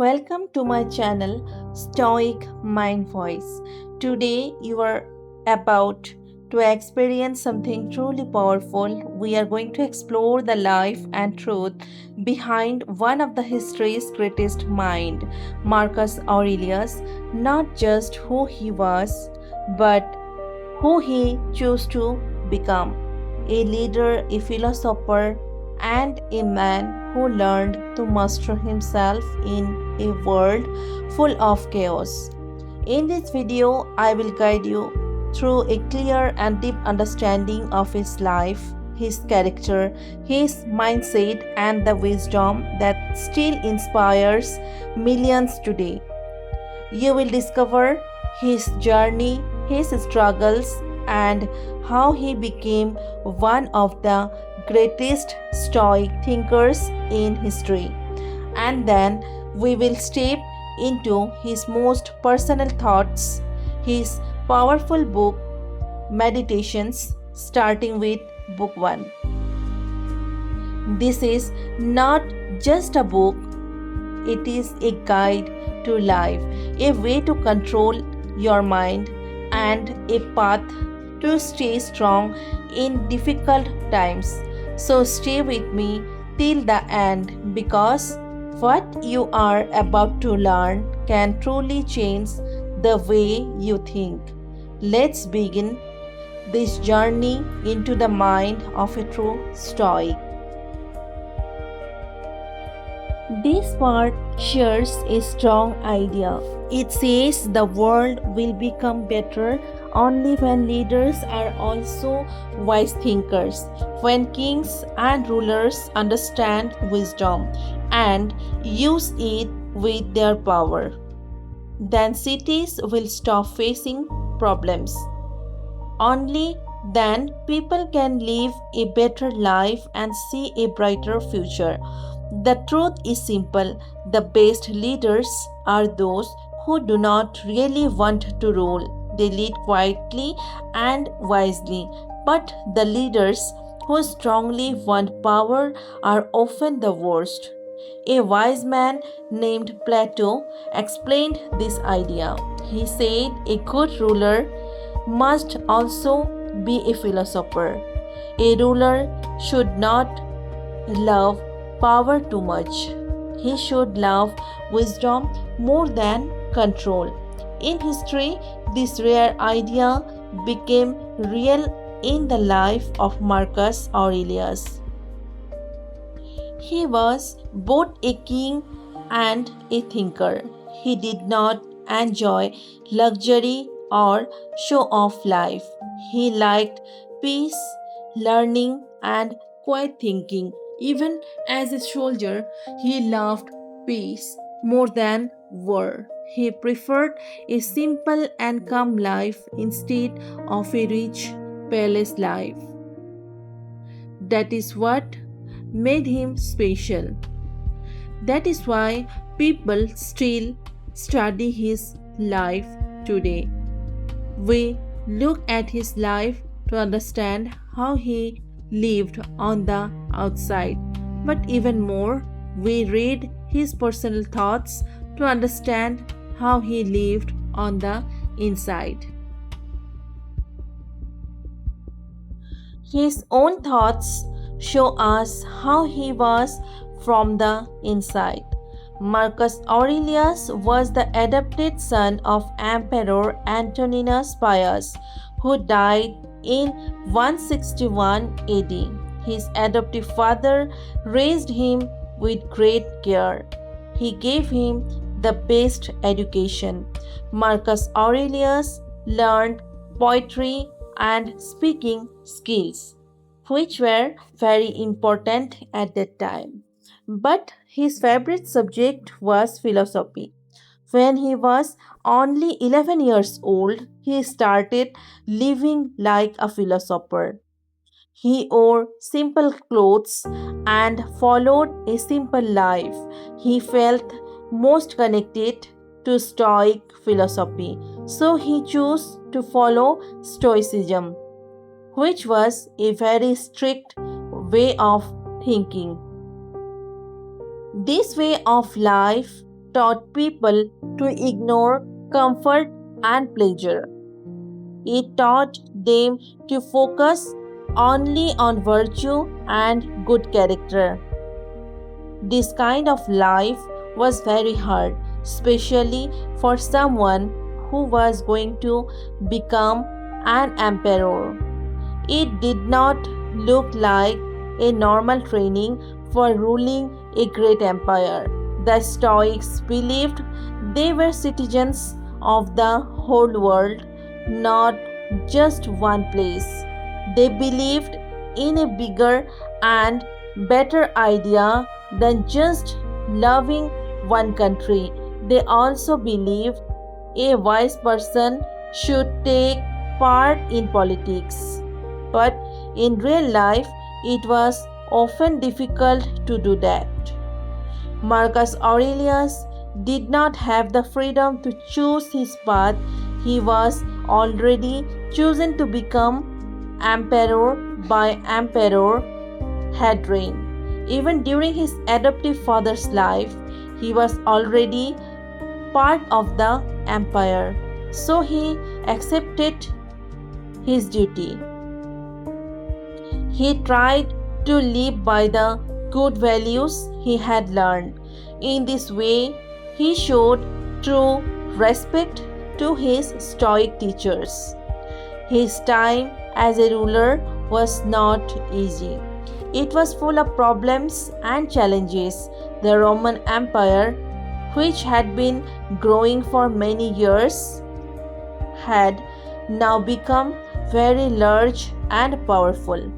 Welcome to my channel Stoic Mind Voice. Today you are about to experience something truly powerful. We are going to explore the life and truth behind one of the history's greatest mind, Marcus Aurelius, not just who he was, but who he chose to become. A leader, a philosopher, and a man who learned to master himself in a world full of chaos. In this video, I will guide you through a clear and deep understanding of his life, his character, his mindset, and the wisdom that still inspires millions today. You will discover his journey, his struggles, and how he became one of the greatest Stoic thinkers in history. And then we will step into his most personal thoughts, his powerful book, Meditations, starting with Book 1. This is not just a book, it is a guide to life, a way to control your mind, and a path to stay strong in difficult times. So stay with me till the end because what you are about to learn can truly change the way you think. Let's begin this journey into the mind of a true Stoic. This part shares a strong idea. It says the world will become better only when leaders are also wise thinkers, when kings and rulers understand wisdom and use it with their power. Then cities will stop facing problems. Only then people can live a better life and see a brighter future. The truth is simple. The best leaders are those who do not really want to rule. They lead quietly and wisely. But the leaders who strongly want power are often the worst. A wise man named Plato explained this idea. He said a good ruler must also be a philosopher. A ruler should not love power too much. He should love wisdom more than control. In history, this rare idea became real in the life of Marcus Aurelius. He was both a king and a thinker. He did not enjoy luxury or show off life. He liked peace, learning, and quiet thinking. Even as a soldier, he loved peace more than war. He preferred a simple and calm life instead of a rich palace life. That is what made him special. That is why people still study his life today. We look at his life to understand how he lived on the outside, but even more, we read his personal thoughts to understand how he lived on the inside. His own thoughts show us how he was from the inside. Marcus Aurelius was the adopted son of Emperor Antoninus Pius, who died in 161 AD. His adoptive father raised him with great care. He gave him the best education. Marcus Aurelius learned poetry and speaking skills, which were very important at that time. But his favorite subject was philosophy. When he was only 11 years old, he started living like a philosopher. He wore simple clothes and followed a simple life. He felt most connected to Stoic philosophy, so he chose to follow Stoicism, which was a very strict way of thinking. This way of life taught people to ignore comfort and pleasure. It taught them to focus only on virtue and good character. This kind of life was very hard, especially for someone who was going to become an emperor. It did not look like a normal training for ruling a great empire. The Stoics believed they were citizens of the whole world, not just one place. They believed in a bigger and better idea than just loving one country. They also believed a wise person should take part in politics. But in real life, it was often difficult to do that. Marcus Aurelius did not have the freedom to choose his path. He was already chosen to become emperor by Emperor Hadrian. Even during his adoptive father's life, he was already part of the empire. So he accepted his duty. He tried to live by the good values he had learned. In this way, he showed true respect to his Stoic teachers. His time as a ruler was not easy. It was full of problems and challenges. The Roman Empire, which had been growing for many years, had now become very large and powerful.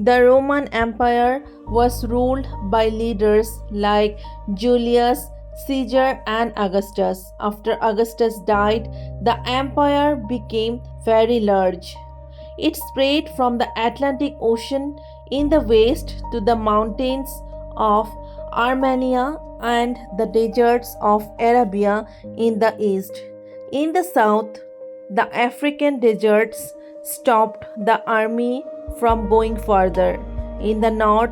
The Roman Empire was ruled by leaders like Julius, Caesar, and Augustus. After Augustus died, the empire became very large. It spread from the Atlantic Ocean in the west to the mountains of Armenia and the deserts of Arabia in the east. In the south, the African deserts stopped the army from going further. In the north,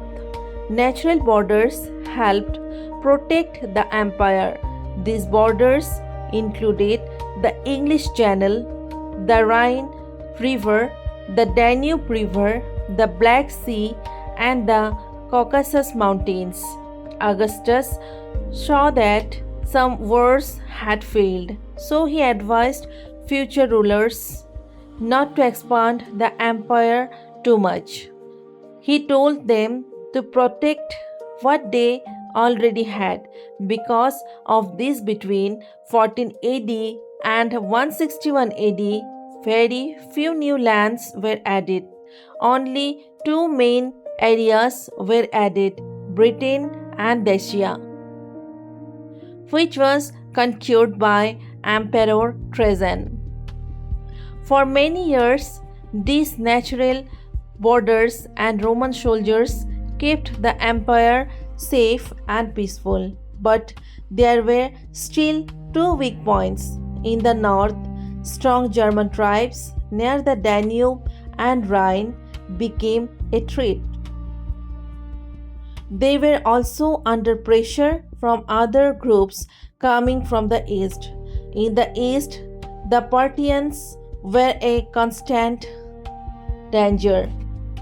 natural borders helped protect the empire. These borders included the English Channel, the Rhine River, the Danube River, the Black Sea, and the Caucasus Mountains. Augustus saw that some wars had failed, so he advised future rulers not to expand the empire too much. He told them to protect what they already had. Because of this, between 14 AD and 161 AD, very few new lands were added. Only two main areas were added, Britain and Dacia, which was conquered by Emperor Trajan. For many years, these natural borders and Roman soldiers kept the empire safe and peaceful. But there were still two weak points. In the north, strong German tribes near the Danube and Rhine became a threat. They were also under pressure from other groups coming from the east. In the east, the Parthians were a constant danger.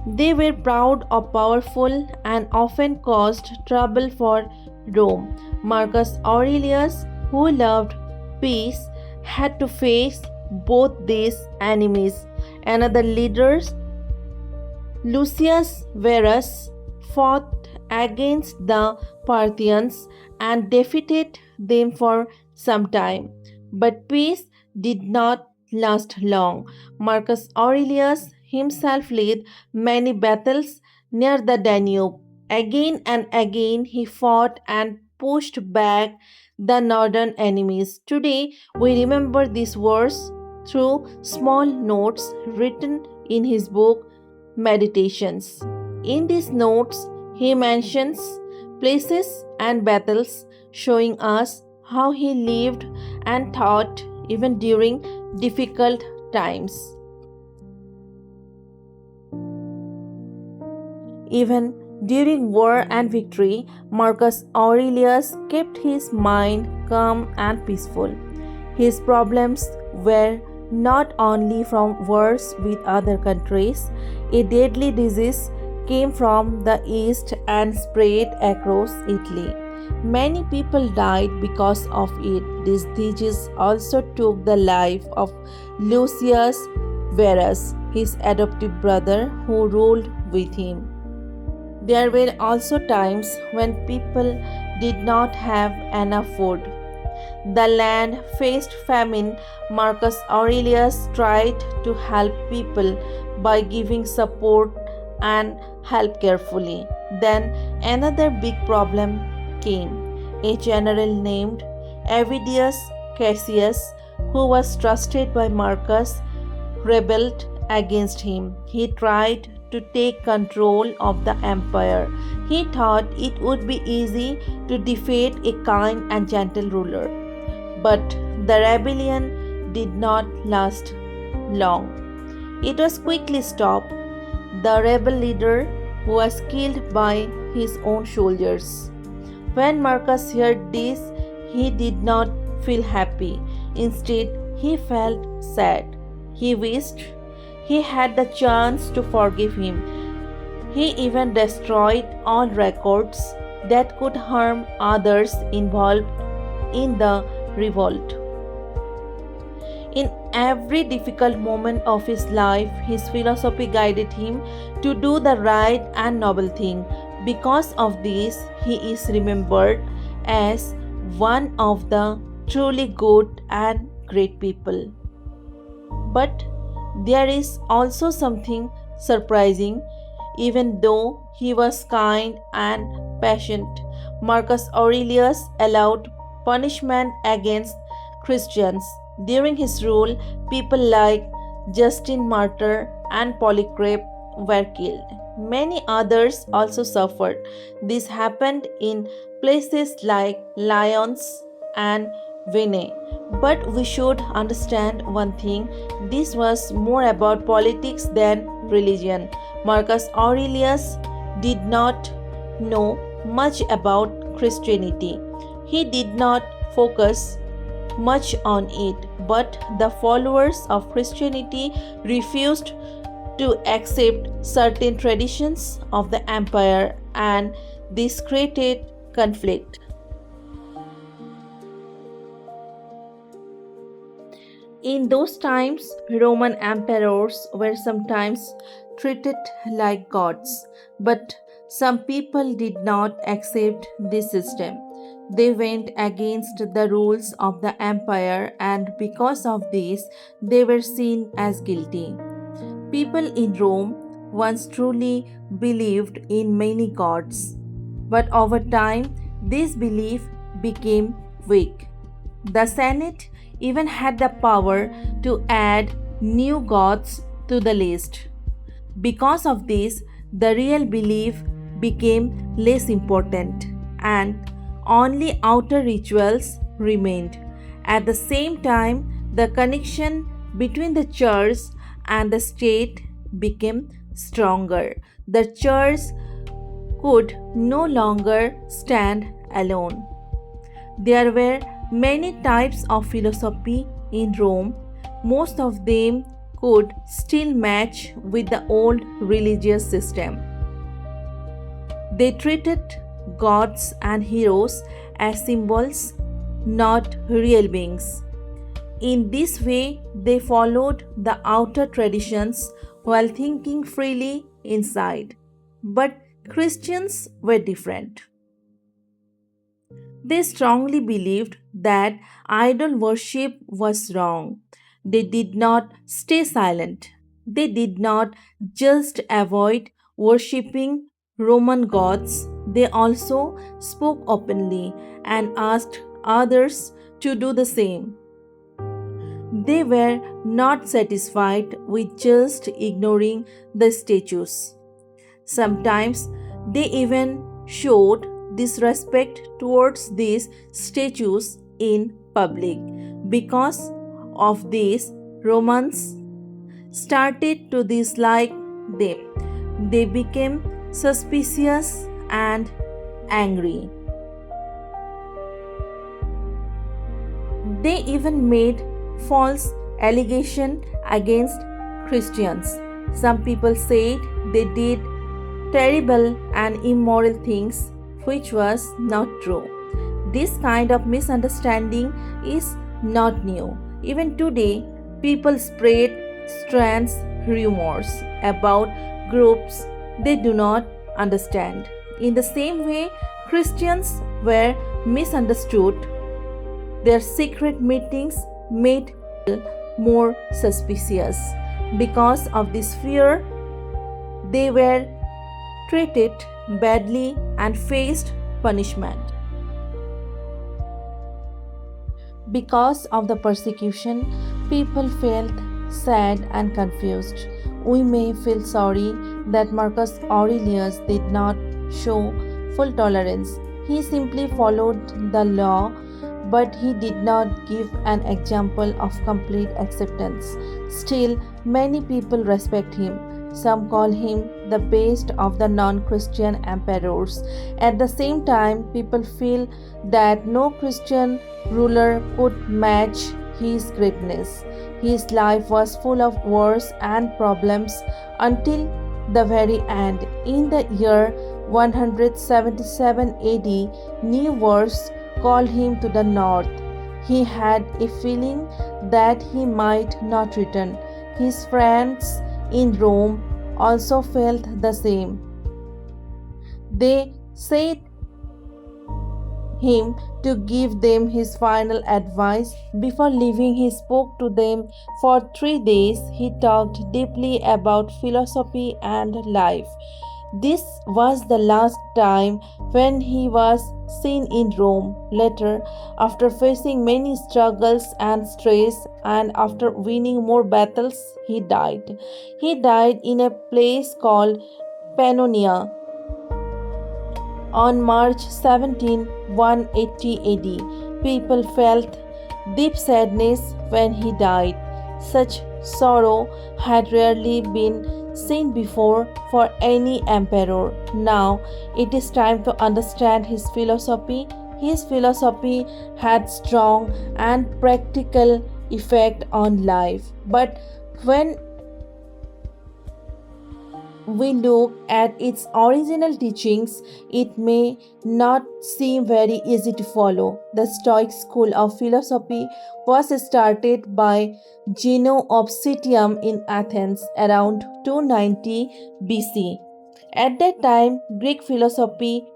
They were proud or powerful and often caused trouble for Rome. Marcus Aurelius, who loved peace, had to face both these enemies. Another leader, Lucius Verus, fought against the Parthians and defeated them for some time. But peace did not last long. Marcus Aurelius himself led many battles near the Danube. Again and again he fought and pushed back the northern enemies. Today we remember these wars through small notes written in his book Meditations. In these notes, he mentions places and battles, showing us how he lived and thought even during difficult times. Even During war and victory, Marcus Aurelius kept his mind calm and peaceful. His problems were not only from wars with other countries, a deadly disease came from the east and spread across Italy. Many people died because of it. This disease also took the life of Lucius Verus, his adoptive brother, who ruled with him. There were also times when people did not have enough food. The land faced famine. Marcus Aurelius tried to help people by giving support and help carefully. Then another big problem came. A general named Avidius Cassius, who was trusted by Marcus, rebelled against him. He tried to take control of the empire. He thought it would be easy to defeat a kind and gentle ruler. But the rebellion did not last long. It was quickly stopped. The rebel leader was killed by his own soldiers. When Marcus heard this, he did not feel happy. Instead, he felt sad. He wished he had the chance to forgive him. He even destroyed all records that could harm others involved in the revolt. In every difficult moment of his life, his philosophy guided him to do the right and noble thing. Because of this, he is remembered as one of the truly good and great people. But there is also something surprising. Even though he was kind and patient, Marcus Aurelius allowed punishment against Christians. During his rule, people like Justin Martyr and Polycarp were killed. Many others also suffered. This happened in places like Lyons and Vinay. But we should understand one thing, this was more about politics than religion. Marcus Aurelius did not know much about Christianity. He did not focus much on it, but the followers of Christianity refused to accept certain traditions of the empire, and this created conflict. In those times, Roman emperors were sometimes treated like gods, but some people did not accept this system. They went against the rules of the empire, and because of this, they were seen as guilty. People in Rome once truly believed in many gods, but over time, this belief became weak. The Senate even had the power to add new gods to the list. Because of this, the real belief became less important and only outer rituals remained. At the same time, the connection between the church and the state became stronger. The church could no longer stand alone. There were many types of philosophy in Rome. Most of them could still match with the old religious system. They treated gods and heroes as symbols, not real beings. In this way, they followed the outer traditions while thinking freely inside. But Christians were different. They strongly believed that idol worship was wrong. They did not stay silent. They did not just avoid worshipping Roman gods, they also spoke openly and asked others to do the same. They were not satisfied with just ignoring the statues. Sometimes they even showed disrespect towards these statues in public. Because of this, Romans started to dislike them. They became suspicious, and angry. They even made false allegations against Christians. Some people said they did terrible and immoral things, which was not true. This kind of misunderstanding is not new. Even today, people spread strange rumors about groups they do not understand. In the same way, Christians were misunderstood. Their secret meetings made people more suspicious. Because of this fear, they were treated badly and faced punishment. Because of the persecution, people felt sad and confused. We may feel sorry that Marcus Aurelius did not show full tolerance. He simply followed the law, but he did not give an example of complete acceptance. Still, many people respect him. Some call him the best of the non Christian emperors. At the same time, people feel that no Christian ruler could match his greatness. His life was full of wars and problems until the very end. In the year 177 AD, new wars called him to the north. He had a feeling that he might not return. His friends in Rome also felt the same. They said him to give them his final advice. Before leaving, he spoke to them for 3 days. He talked deeply about philosophy and life. This was the last time when he was seen in Rome. Later, after facing many struggles and stress, and after winning more battles, he died. He died in a place called Pannonia on March 17, 180 AD. People felt deep sadness when he died. Such sorrow had rarely been seen before for any emperor. Now it is time to understand his philosophy. His philosophy had strong and practical effect on life. But when we look at its original teachings, it may not seem very easy to follow. The Stoic school of philosophy was started by Zeno of Citium in Athens around 290 BC. At that time, Greek philosophy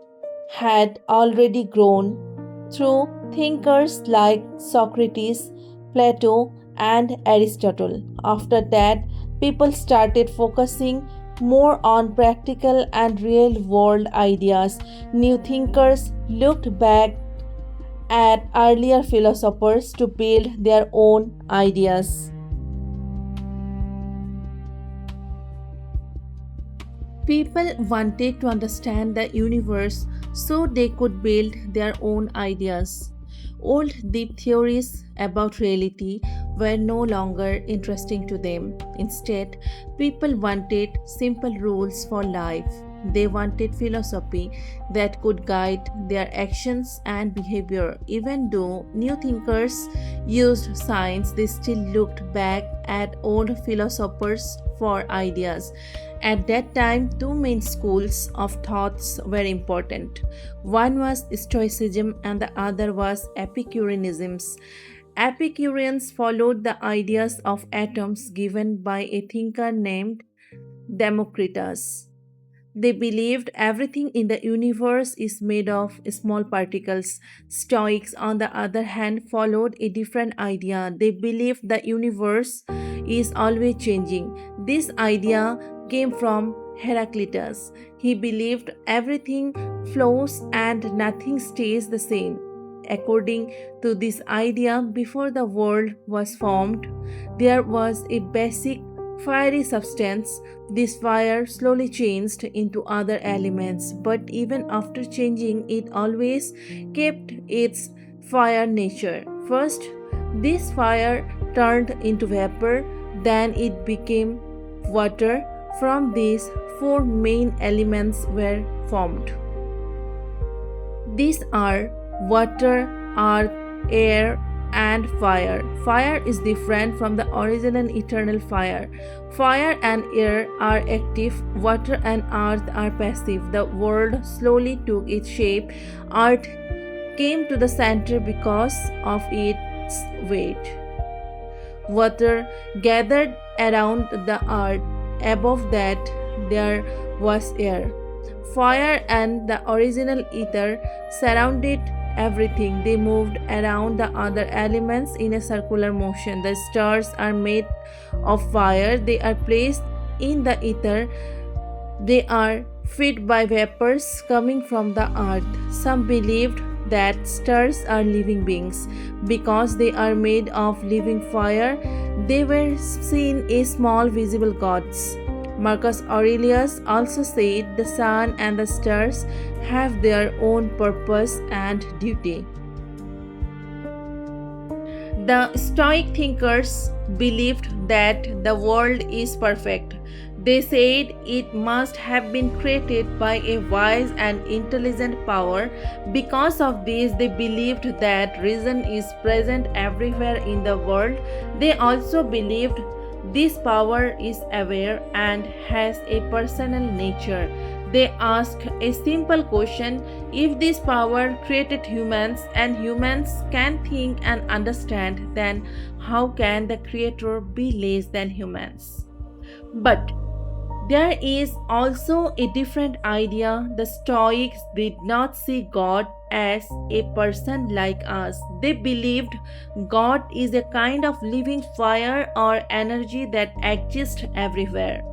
had already grown through thinkers like Socrates, Plato, and Aristotle. After that, people started focusing more on practical and real world ideas. New thinkers looked back at earlier philosophers to build their own ideas. People wanted to understand the universe so they could build their own ideas. Old deep theories about reality were no longer interesting to them. Instead, people wanted simple rules for life. They wanted philosophy that could guide their actions and behavior. Even though new thinkers used science, they still looked back at old philosophers for ideas. At that time, two main schools of thoughts were important. One was Stoicism and the other was Epicureanism. Epicureans followed the ideas of atoms given by a thinker named Democritus. They believed everything in the universe is made of small particles. Stoics, on the other hand, followed a different idea. They believed the universe is always changing. This idea came from Heraclitus. He believed everything flows and nothing stays the same. According to this idea, before the world was formed, there was a basic fiery substance. This fire slowly changed into other elements, but even after changing, it always kept its fire nature. First, this fire turned into vapor, then it became water. From these, four main elements were formed. These are water, earth, air, and fire. Fire is different from the original eternal fire. Fire and air are active, water and earth are passive. The world slowly took its shape. Earth came to the center because of its weight. Water gathered around the earth. Above that, there was air. Fire and the original ether surrounded everything. They moved around the other elements in a circular motion. The stars are made of fire. They are placed in the ether. They are fed by vapors coming from the earth. Some believed that stars are living beings. Because they are made of living fire, they were seen as small visible gods. Marcus Aurelius also said the sun and the stars have their own purpose and duty. The Stoic thinkers believed that the world is perfect. They said it must have been created by a wise and intelligent power. Because of this, they believed that reason is present everywhere in the world. They also believed this power is aware and has a personal nature. They asked a simple question: if this power created humans and humans can think and understand, then how can the Creator be less than humans? But there is also a different idea. The Stoics did not see God as a person like us. They believed God is a kind of living fire or energy that exists everywhere.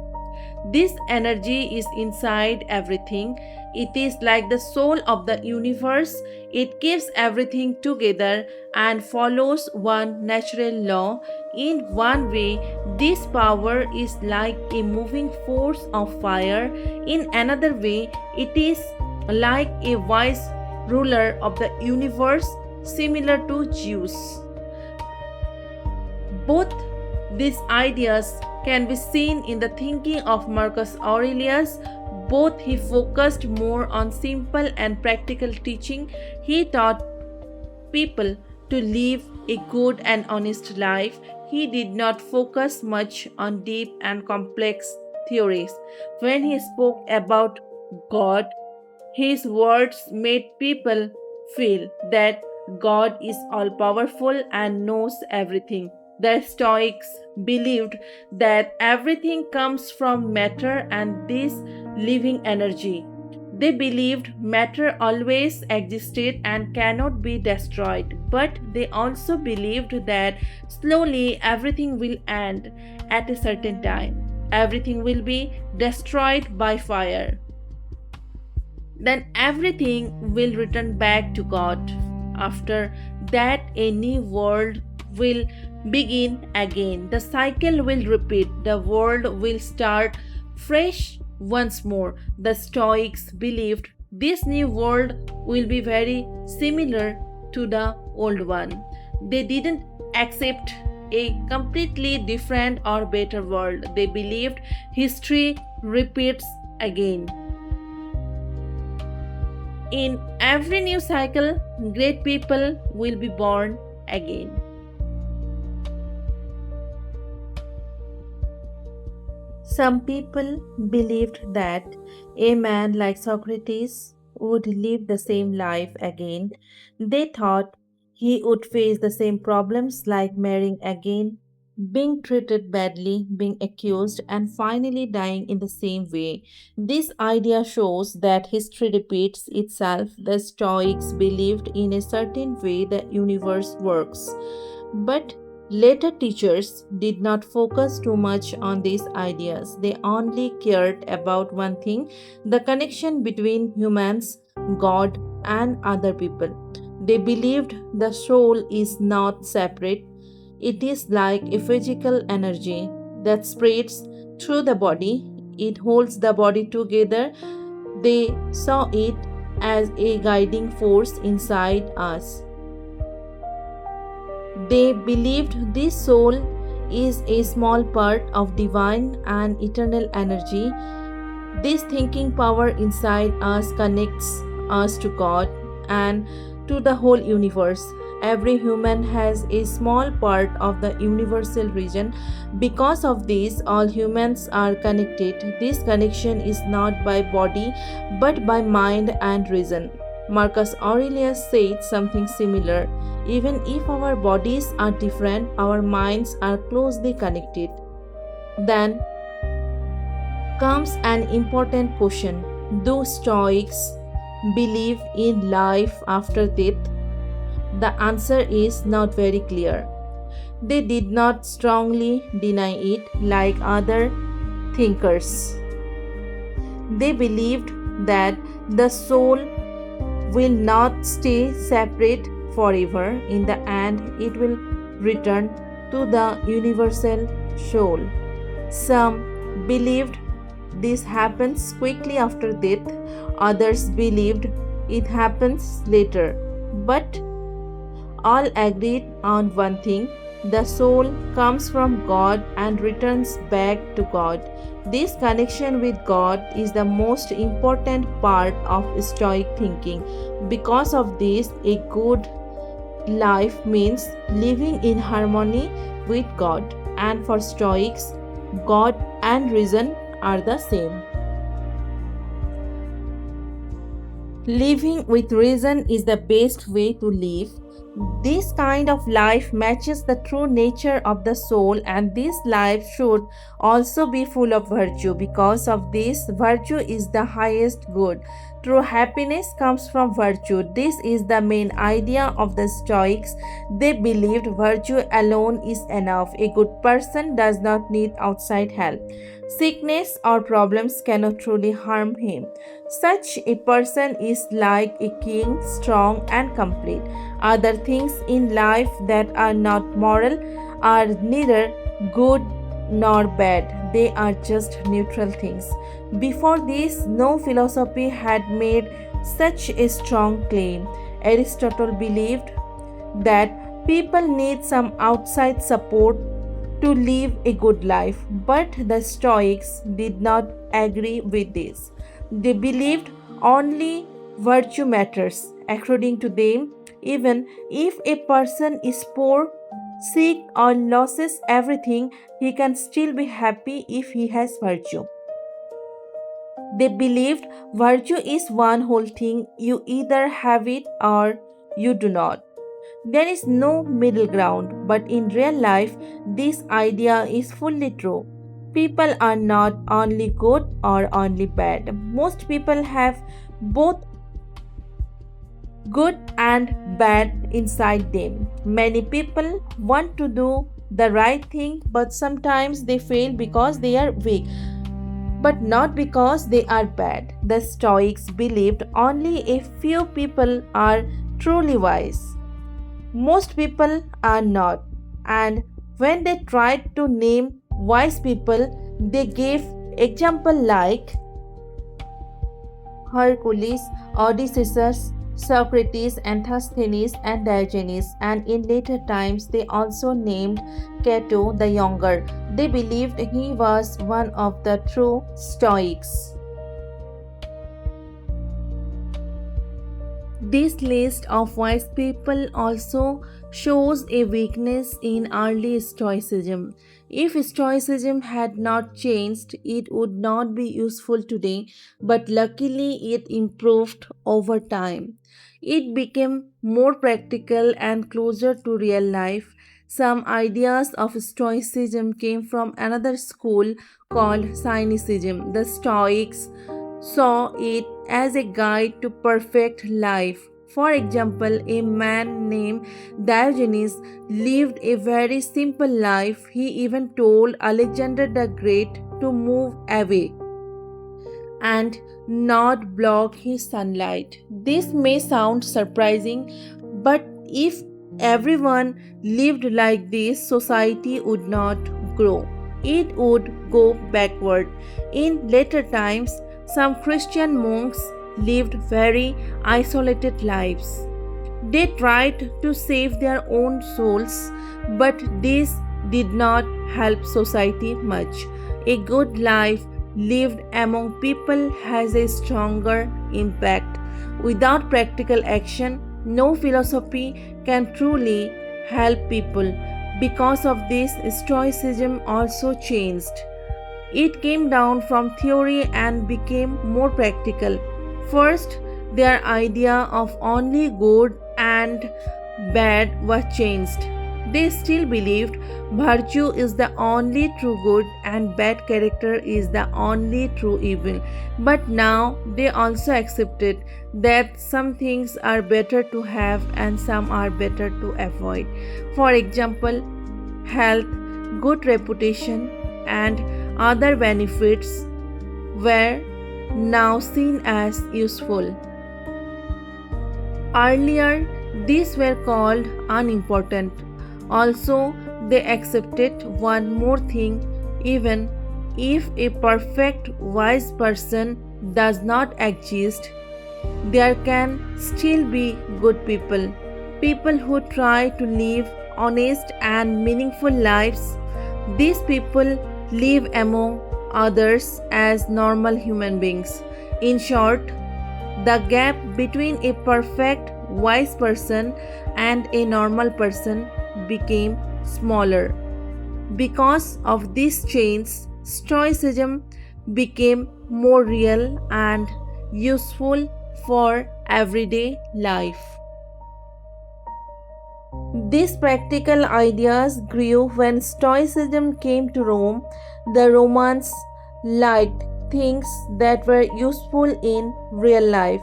This energy is inside everything. It is like the soul of the universe. It keeps everything together and follows one natural law. In one way, this power is like a moving force of fire. In another way, it is like a wise ruler of the universe, similar to Zeus. Both these ideas can be seen in the thinking of Marcus Aurelius. Both he focused more on simple and practical teaching. He taught people to live a good and honest life. He did not focus much on deep and complex theories. When he spoke about God, his words made people feel that God is all powerful and knows everything. The Stoics believed that everything comes from matter and this living energy. They believed matter always existed and cannot be destroyed, but they also believed that slowly everything will end at a certain time. Everything will be destroyed by fire. Then everything will return back to God. After that, a new world will begin again. The cycle will repeat. The world will start fresh once more. The Stoics believed this new world will be very similar to the old one. They didn't accept a completely different or better world. They believed history repeats again. In every new cycle, great people will be born again. Some people believed that a man like Socrates would live the same life again. They thought he would face the same problems like marrying again, being treated badly, being accused, and finally dying in the same way. This idea shows that history repeats itself. The Stoics believed in a certain way the universe works. But later teachers did not focus too much on these ideas. They only cared about one thing: the connection between humans, God, and other people. They believed the soul is not separate. It is like a physical energy that spreads through the body. It holds the body together. They saw it as a guiding force inside us. They believed this soul is a small part of divine and eternal energy. This thinking power inside us connects us to God and to the whole universe. Every human has a small part of the universal region. Because of this, all humans are connected. This connection is not by body but by mind and reason. Marcus Aurelius said something similar. Even if our bodies are different, our minds are closely connected. Then comes an important question. Do Stoics believe in life after death? The answer is not very clear. They did not strongly deny it like other thinkers. They believed that the soul will not stay separate forever. In the end, it will return to the universal soul. Some believed this happens quickly after death, others believed it happens later. But all agreed on one thing: the soul comes from God and returns back to God. This connection with God is the most important part of Stoic thinking. Because of this, a good life means living in harmony with God, and for Stoics, God and reason are the same. Living with reason is the best way to live. This kind of life matches the true nature of the soul, and this life should also be full of virtue. Because of this, virtue is the highest good. True happiness comes from virtue. This is the main idea of the Stoics. They believed virtue alone is enough. A good person does not need outside help. Sickness or problems cannot truly harm him. Such a person is like a king, strong and complete. Other things in life that are not moral are neither good nor bad. They are just neutral things. Before this, no philosophy had made such a strong claim. Aristotle believed that people need some outside support to live a good life, but the Stoics did not agree with this. They believed only virtue matters. According to them, even if a person is poor, sick, or loses everything, he can still be happy if he has virtue. They believed virtue is one whole thing. You either have it or you do not. There is no middle ground, but in real life, this idea is fully true. People are not only good or only bad. Most people have both good and bad inside them. Many people want to do the right thing, but sometimes they fail because they are weak, but not because they are bad. The Stoics believed only a few people are truly wise. Most people are not, and when they tried to name wise people, they gave example like Hercules, Odysseus, Socrates, Antisthenes, and Diogenes, and in later times they also named Cato the Younger. They believed he was one of the true Stoics. This list of wise people also shows a weakness in early Stoicism. If Stoicism had not changed, it would not be useful today, but luckily it improved over time. It became more practical and closer to real life. Some ideas of Stoicism came from another school called Cynicism. The Stoics saw it as a guide to perfect life. For example, a man named Diogenes lived a very simple life. He even told Alexander the Great to move away and not block his sunlight. This may sound surprising, but if everyone lived like this, society would not grow. It would go backward. In later times, some Christian monks lived very isolated lives. They tried to save their own souls, but this did not help society much. A good life lived among people has a stronger impact. Without practical action, no philosophy can truly help people. Because of this, Stoicism also changed. It came down from theory and became more practical. First, their idea of only good and bad was changed. They still believed virtue is the only true good and bad character is the only true evil. But now they also accepted that some things are better to have and some are better to avoid. For example, health, good reputation, and other benefits were now seen as useful. Earlier, these were called unimportant. Also, they accepted one more thing: even if a perfect wise person does not exist, there can still be good people. People who try to live honest and meaningful lives. These people live among others as normal human beings. In short, the gap between a perfect wise person and a normal person became smaller. Because of these change, Stoicism became more real and useful for everyday life. These practical ideas grew when Stoicism came to Rome. The Romans liked things that were useful in real life.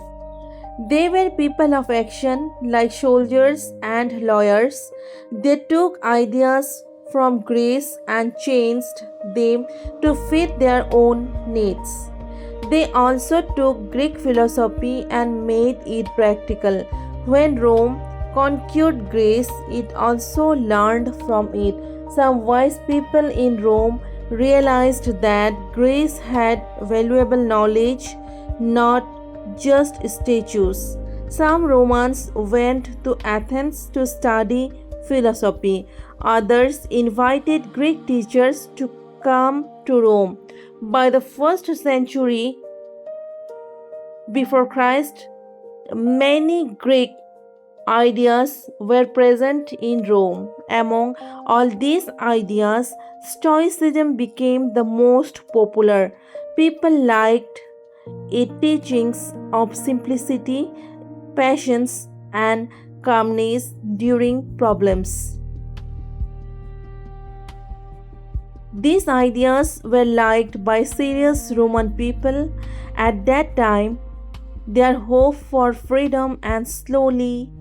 They were people of action, like soldiers and lawyers. They took ideas from Greece and changed them to fit their own needs. They also took Greek philosophy and made it practical. When Rome conquered Greece, it also learned from it. Some wise people in Rome realized that Greece had valuable knowledge, not just statues. Some Romans went to Athens to study philosophy. Others invited Greek teachers to come to Rome. By the first century before Christ, many Greek ideas were present in Rome. Among all these ideas, Stoicism became the most popular. People liked its teachings of simplicity, patience, and calmness during problems. These ideas were liked by serious Roman people at that time. Their hope for freedom and slowly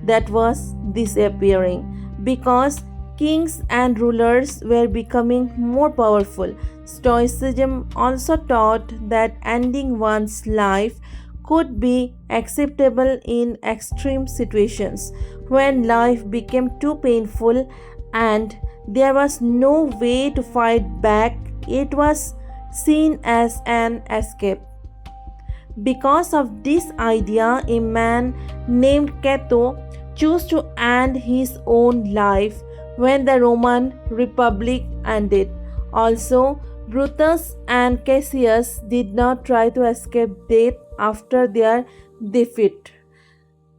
that was disappearing because kings and rulers were becoming more powerful. Stoicism also taught that ending one's life could be acceptable in extreme situations. When life became too painful and there was no way to fight back, it was seen as an escape. Because of this idea, a man named Cato chose to end his own life when the Roman Republic ended. Also, Brutus and Cassius did not try to escape death after their defeat.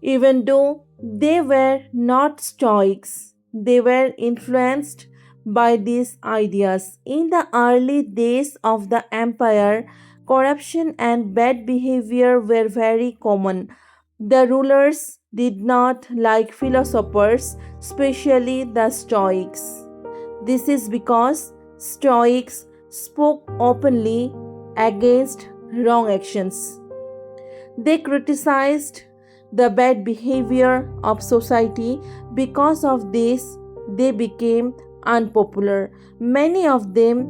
Even though they were not Stoics, they were influenced by these ideas. In the early days of the empire, corruption and bad behavior were very common. The rulers did not like philosophers, especially the Stoics. This is because Stoics spoke openly against wrong actions. They criticized the bad behavior of society. Because of this, they became unpopular. Many of them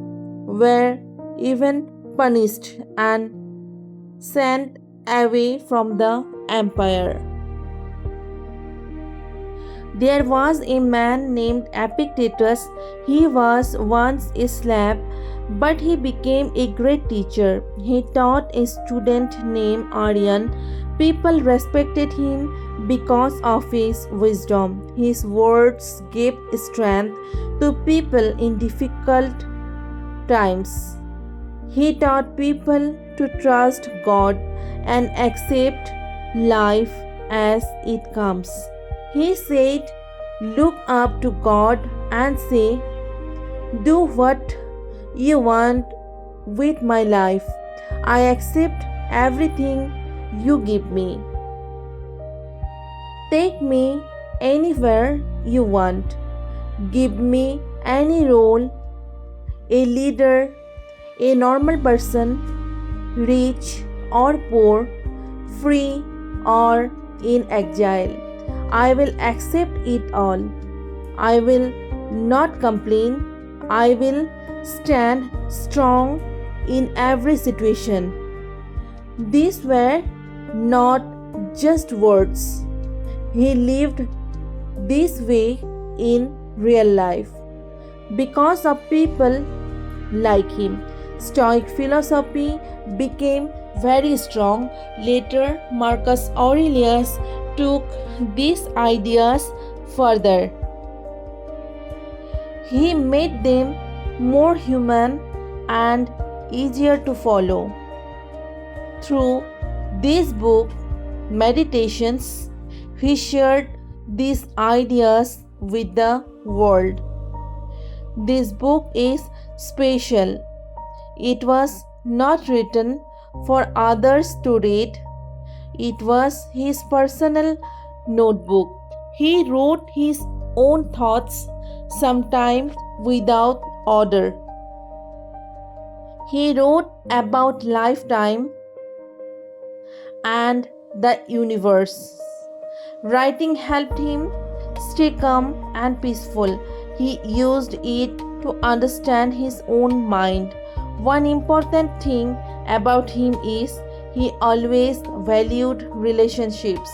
were even punished and sent away from the empire. There was a man named Epictetus. He was once a slave, but he became a great teacher. He taught a student named Arian. People respected him because of his wisdom. His words gave strength to people in difficult times. He taught people to trust God and accept life as it comes. He said, look up to God and say, do what you want with my life. I accept everything you give me. Take me anywhere you want. Give me any role, a leader, a normal person, rich or poor, free or in exile. I will accept it all. I will not complain. I will stand strong in every situation. These were not just words. He lived this way in real life. Because of people like him, Stoic philosophy became very strong. Later, Marcus Aurelius took these ideas further. He made them more human and easier to follow. Through this book, Meditations, he shared these ideas with the world. This book is special. It was not written for others to read. It was his personal notebook. He wrote his own thoughts, sometimes without order. He wrote about lifetime and the universe. Writing helped him stay calm and peaceful. He used it to understand his own mind. One important thing about him is he always valued relationships.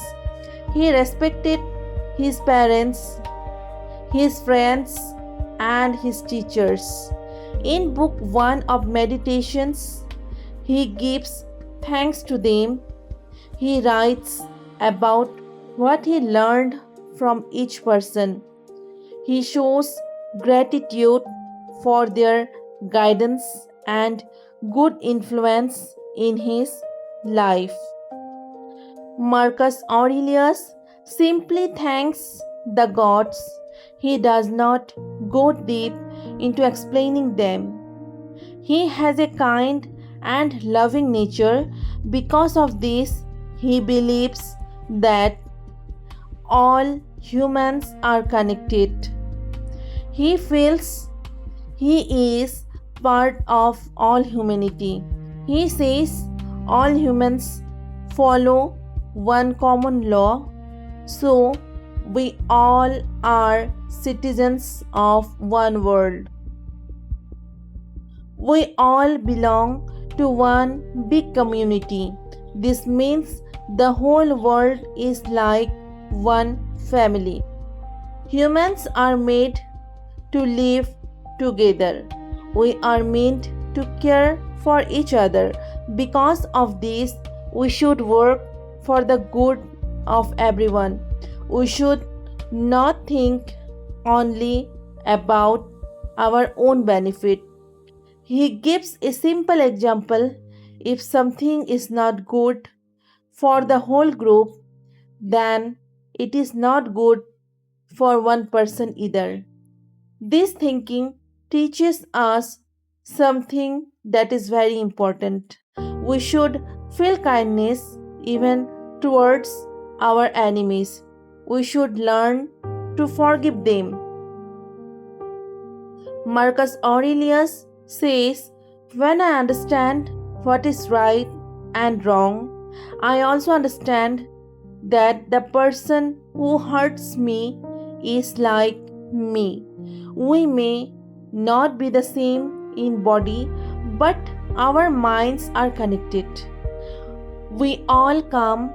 He respected his parents, his friends, and his teachers. In Book 1 of Meditations, he gives thanks to them. He writes about what he learned from each person. He shows gratitude for their guidance and good influence in his life. Marcus Aurelius simply thanks the gods. He does not go deep into explaining them. He has a kind and loving nature. Because of this, he believes that all humans are connected. He feels he is part of all humanity. He says all humans follow one common law, so we all are citizens of one world. We all belong to one big community. This means the whole world is like one family. Humans are made to live together. We are meant to care for each other. Because of this, we should work for the good of everyone. We should not think only about our own benefit. He gives a simple example. If something is not good for the whole group, then it is not good for one person either. This thinking teaches us something that is very important. We should feel kindness even towards our enemies. We should learn to forgive them. Marcus Aurelius says, when I understand what is right and wrong, I also understand that the person who hurts me is like me. We may not be the same in body, but our minds are connected. We all come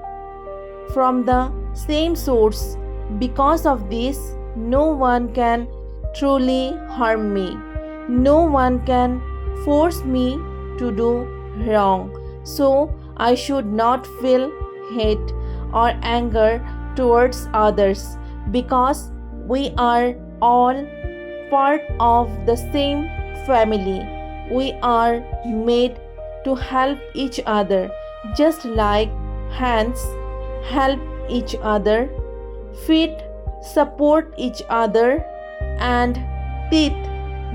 from the same source. Because of this, no one can truly harm me. No one can force me to do wrong. So I should not feel hate or anger towards others, because we are all part of the same family. We are made to help each other, just like hands help each other, feet support each other, and teeth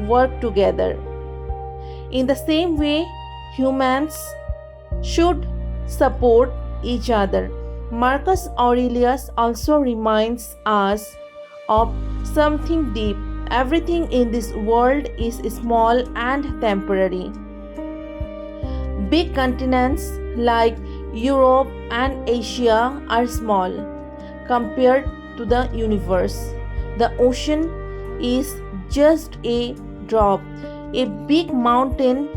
work together. In the same way, humans should support each other. Marcus Aurelius also reminds us of something deep. Everything in this world is small and temporary. Big continents like Europe and Asia are small compared to the universe. The ocean is just a drop. A big mountain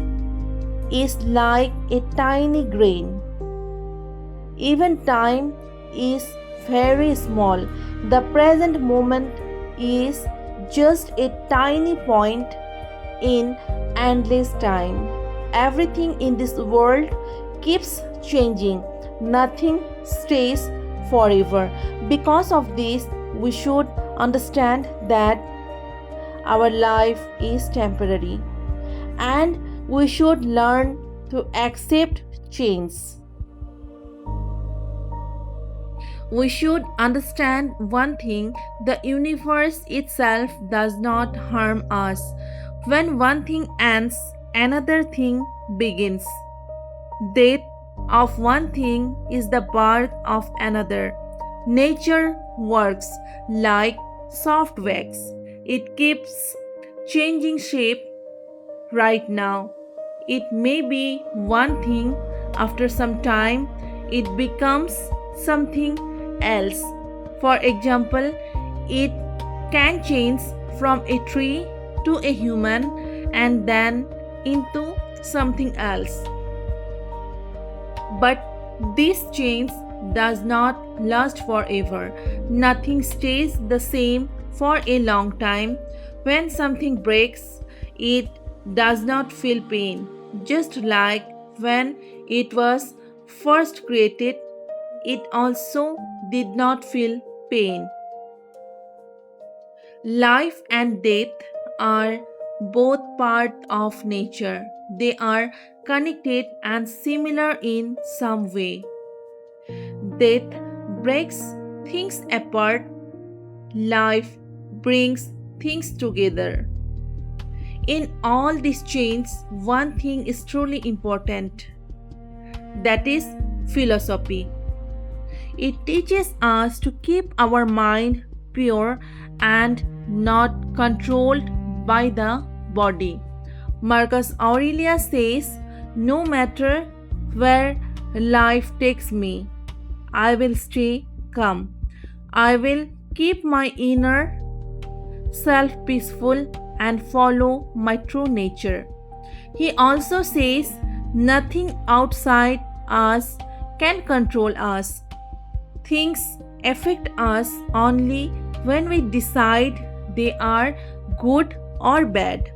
is like a tiny grain. Even time is very small. The present moment is just a tiny point in endless time. Everything in this world keeps changing. Nothing stays forever. Because of this, we should understand that our life is temporary and we should learn to accept change. We should understand one thing: the universe itself does not harm us. When one thing ends, another thing begins. Death of one thing is the birth of another. Nature works like soft wax, it keeps changing shape. Right now, it may be one thing, after some time, it becomes something else. For example, it can change from a tree to a human and then into something else. But this change does not last forever. Nothing stays the same for a long time. When something breaks, it does not feel pain, just like when it was first created, it also did not feel pain. Life and death are both part of nature. They are connected and similar in some way. Death breaks things apart, life brings things together. In all these chains, one thing is truly important, that is philosophy. It teaches us to keep our mind pure and not controlled by the body. Marcus Aurelius says, "No matter where life takes me, I will stay calm. I will keep my inner self peaceful and follow my true nature." He also says, "Nothing outside us can control us. Things affect us only when we decide they are good or bad."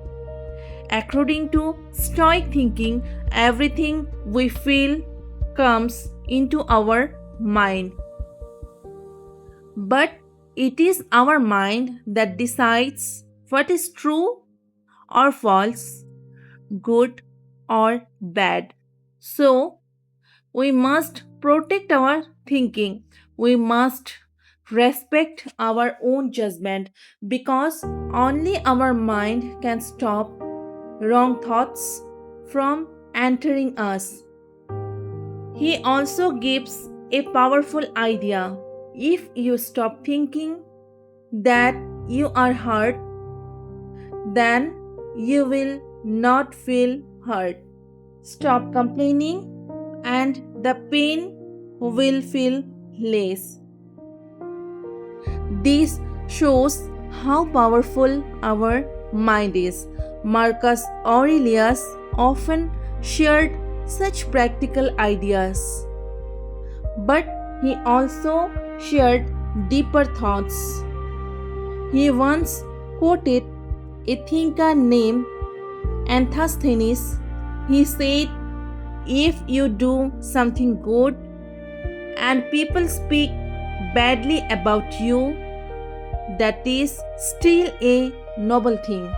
According to Stoic thinking, everything we feel comes into our mind. But it is our mind that decides what is true or false, good or bad. So, we must protect our thinking. We must respect our own judgment because only our mind can stop wrong thoughts from entering us. He also gives a powerful idea. If you stop thinking that you are hurt, then you will not feel hurt. Stop complaining and the pain will feel less. This shows how powerful our mind is. Marcus Aurelius often shared such practical ideas, but he also shared deeper thoughts. He once quoted a thinker named Anthasthenes. He said, "If you do something good and people speak badly about you, that is still a noble thing.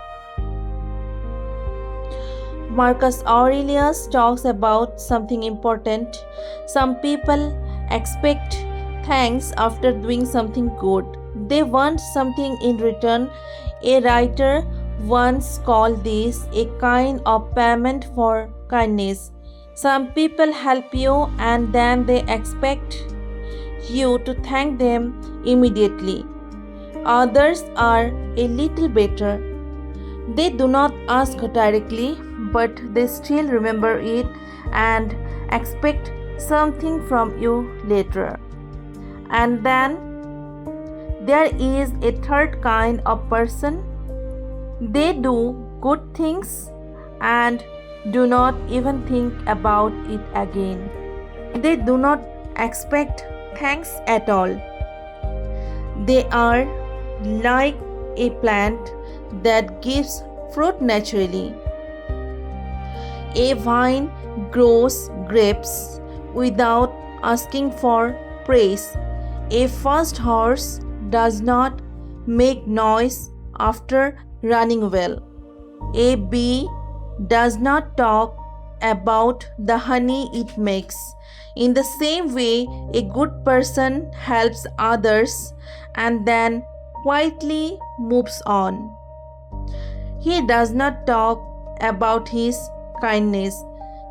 Marcus Aurelius talks about something important. Some people expect thanks after doing something good. They want something in return. A writer once called this a kind of payment for kindness. Some people help you and then they expect you to thank them immediately. Others are a little better. They do not ask directly, but they still remember it and expect something from you later. And then there is a third kind of person. They do good things and do not even think about it again. They do not expect thanks at all. They are like a plant that gives fruit naturally. A vine grows grapes without asking for praise. A fast horse does not make noise after running well. A bee does not talk about the honey it makes. In the same way, a good person helps others and then quietly moves on. He does not talk about his kindness.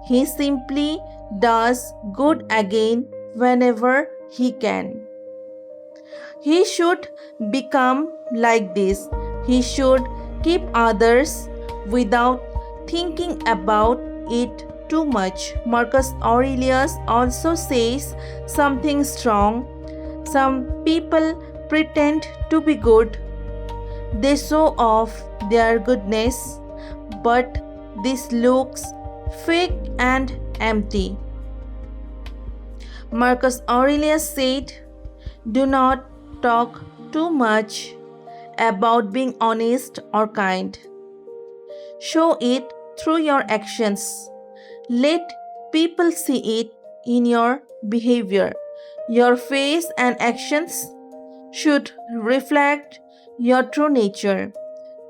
He simply does good again whenever he can. He should become like this. He should keep others without thinking about it too much. Marcus Aurelius also says something strong. Some people pretend to be good. They show off their goodness, but this looks fake and empty. Marcus Aurelius said, "Do not talk too much about being honest or kind. Show it through your actions. Let people see it in your behavior. Your face and actions should reflect your true nature.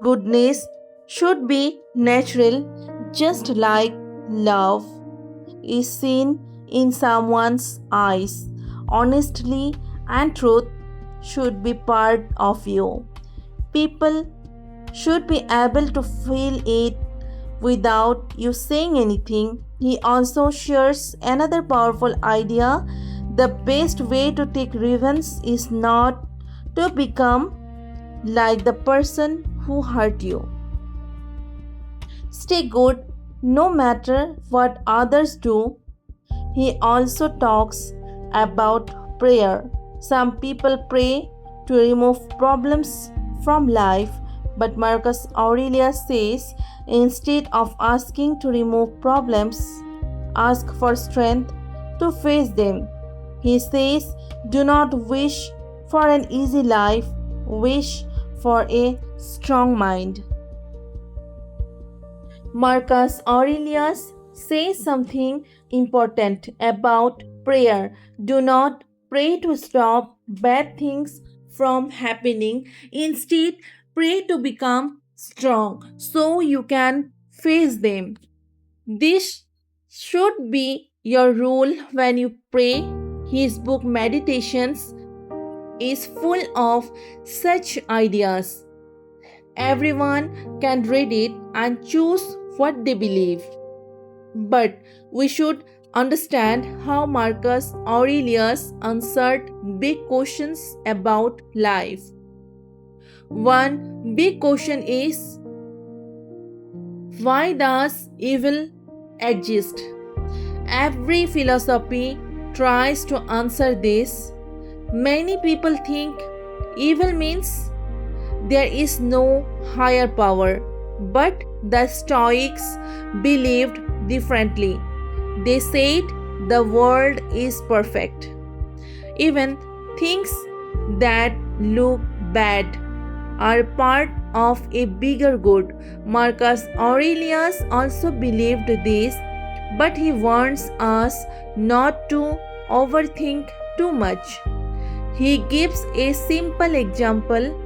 Goodness should be natural, just like love is seen in someone's eyes. Honestly and truth should be part of you. People should be able to feel it without you saying anything." He also shares another powerful idea. The best way to take revenge is not to become like the person who hurt you. Stay good no matter what others do. He also talks about prayer. Some people pray to remove problems from life, but Marcus Aurelius says instead of asking to remove problems, ask for strength to face them. He says, do not wish for an easy life, wish for a strong mind. Marcus Aurelius says something important about prayer. Do not pray to stop bad things from happening. Instead, pray to become strong so you can face them. This should be your rule when you pray. His book Meditations is full of such ideas. Everyone can read it and choose what they believe. But we should understand how Marcus Aurelius answered big questions about life. One big question is, why does evil exist? Every philosophy tries to answer this. Many people think evil means there is no higher power, but the Stoics believed differently. They said the world is perfect. Even things that look bad are part of a bigger good. Marcus Aurelius also believed this, but he warns us not to overthink too much. He gives a simple example.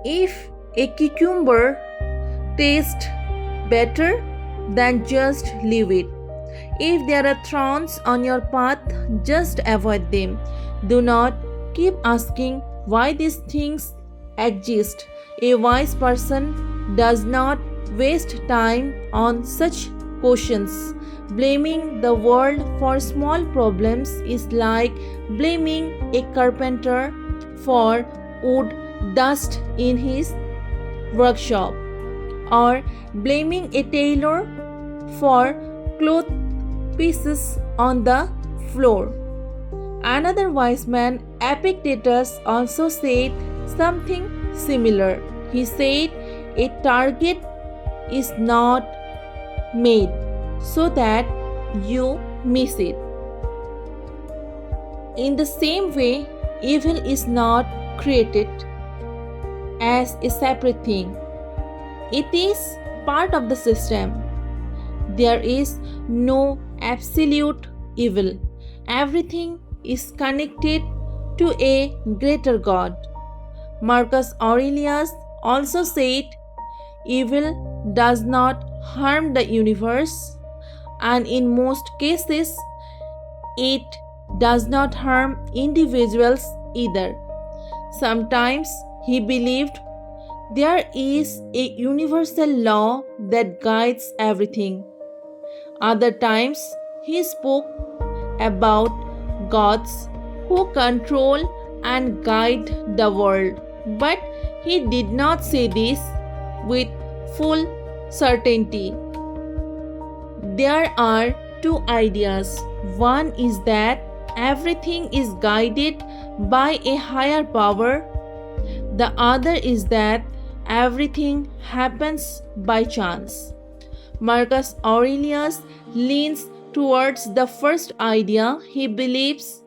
If A cucumber tastes better than just leave it. If there are thorns on your path, just avoid them. Do not keep asking why these things exist. A wise person does not waste time on such questions. Blaming the world for small problems is like blaming a carpenter for wood dust in his workshop, or blaming a tailor for cloth pieces on the floor. Another wise man, Epictetus, also said something similar. He said, a target is not made so that you miss it. In the same way, evil is not created as a separate thing. It is part of the system. There is no absolute evil. Everything is connected to a greater God. Marcus Aurelius also said, evil does not harm the universe, and in most cases, it does not harm individuals either. Sometimes he believed there is a universal law that guides everything. Other times he spoke about gods who control and guide the world, but he did not say this with full certainty. There are two ideas. One is that everything is guided by a higher power. The other is that everything happens by chance. Marcus Aurelius leans towards the first idea. He believes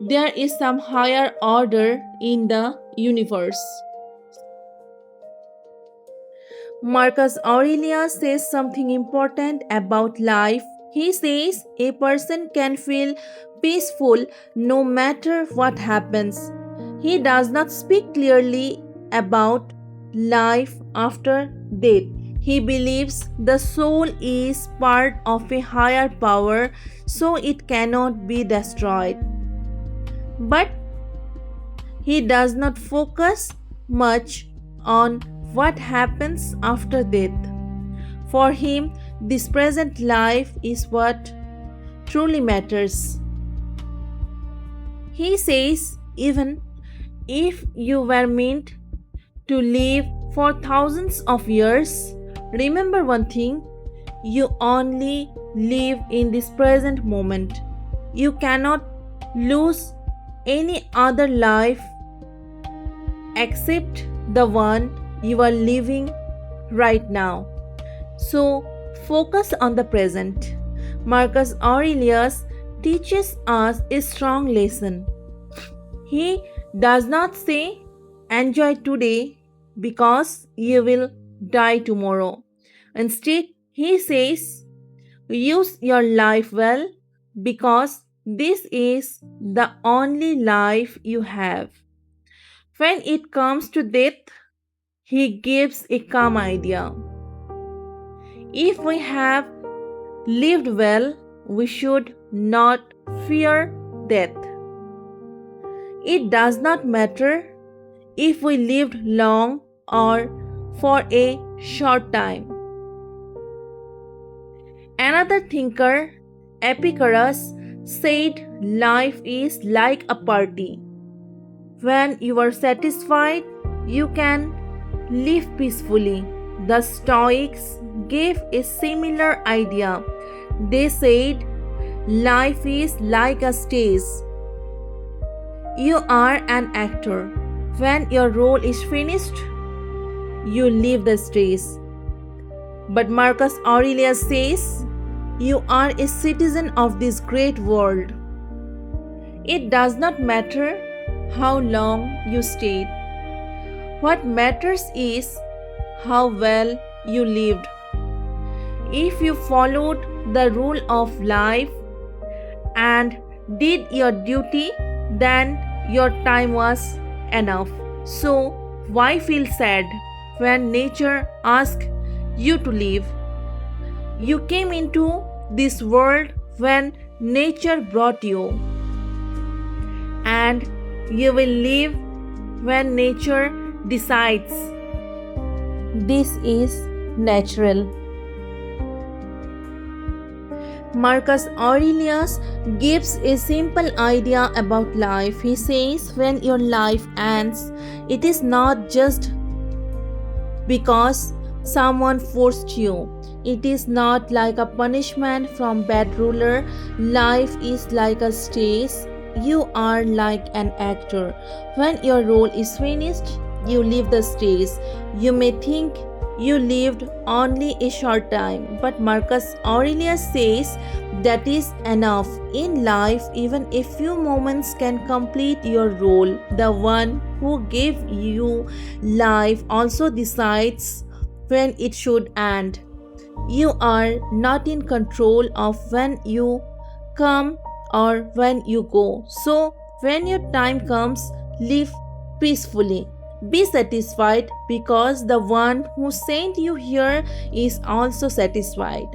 there is some higher order in the universe. Marcus Aurelius says something important about life. He says a person can feel peaceful no matter what happens. He does not speak clearly about life after death. He believes the soul is part of a higher power, so it cannot be destroyed. But he does not focus much on what happens after death. For him, this present life is what truly matters. He says, even if you were meant to live for thousands of years, remember one thing: you only live in this present moment. You cannot lose any other life except the one you are living right now. So focus on the present. Marcus Aurelius teaches us a strong lesson. He does not say, enjoy today because you will die tomorrow. Instead, he says, use your life well because this is the only life you have. When it comes to death, he gives a calm idea. If we have lived well, we should not fear death. It does not matter if we lived long or for a short time. Another thinker, Epictetus, said life is like a party. When you are satisfied, you can live peacefully. The Stoics gave a similar idea. They said life is like a stage. You are an actor. When your role is finished, you leave the stage. But Marcus Aurelius says, you are a citizen of this great world. It does not matter how long you stayed. What matters is how well you lived. If you followed the rule of life and did your duty, then your time was enough. So why feel sad? when nature asks you to live. You came into this world when nature brought you, and you will live when nature decides. This is natural. Marcus Aurelius gives a simple idea about life. He says, when your life ends, it is not just because someone forced you. It is not like a punishment from bad ruler. Life is like a stage. You are like an actor. When your role is finished, you leave the stage. You may think you lived only a short time, but Marcus Aurelius says that is enough. In life, even a few moments can complete your role. The one who gave you life also decides when it should end. You are not in control of when you come or when you go. So, when your time comes, live peacefully. Be satisfied because the one who sent you here is also satisfied.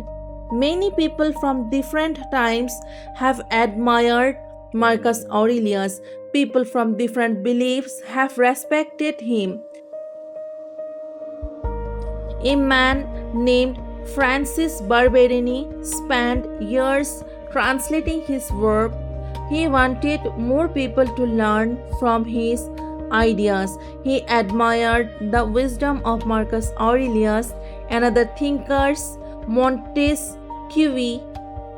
Many people from different times have admired Marcus Aurelius. People from different beliefs have respected him. A man named Francis Barberini spent years translating his work. He wanted more people to learn from his ideas. He admired the wisdom of Marcus Aurelius. Another thinker, Montesquieu,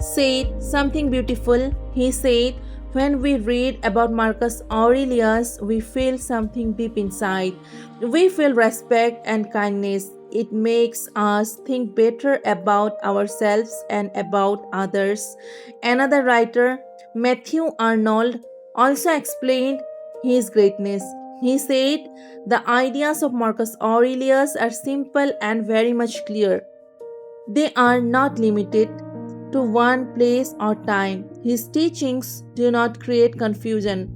said something beautiful. He said, when we read about Marcus Aurelius, we feel something deep inside. We feel respect and kindness. It makes us think better about ourselves and about others. Another writer, Matthew Arnold, also explained his greatness. He said, the ideas of Marcus Aurelius are simple and very much clear. They are not limited to one place or time. His teachings do not create confusion.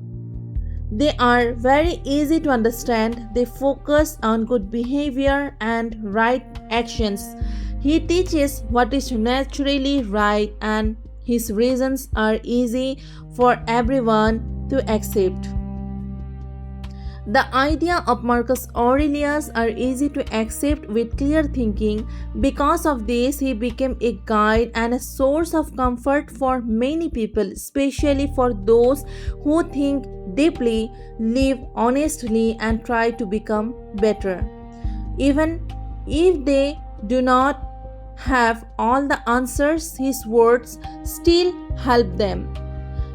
They are very easy to understand. They focus on good behavior and right actions. He teaches what is naturally right, and his reasons are easy for everyone to accept. The idea of Marcus Aurelius are easy to accept with clear thinking. Because of this, he became a guide and a source of comfort for many people, especially for those who think deeply, live honestly, and try to become better. Even if they do not have all the answers, his words still help them.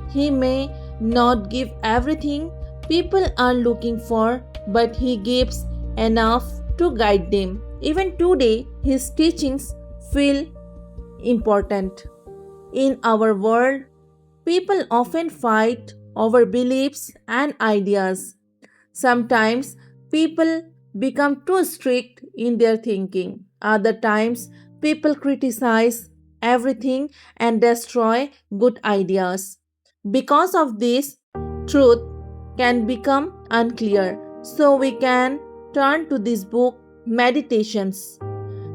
He may not give everything people are looking for, but he gives enough to guide them. Even today, his teachings feel important. In our world, people often fight over beliefs and ideas. Sometimes people become too strict in their thinking. Other times, people criticize everything and destroy good ideas. Because of this, truth can become unclear. So we can turn to this book, Meditations.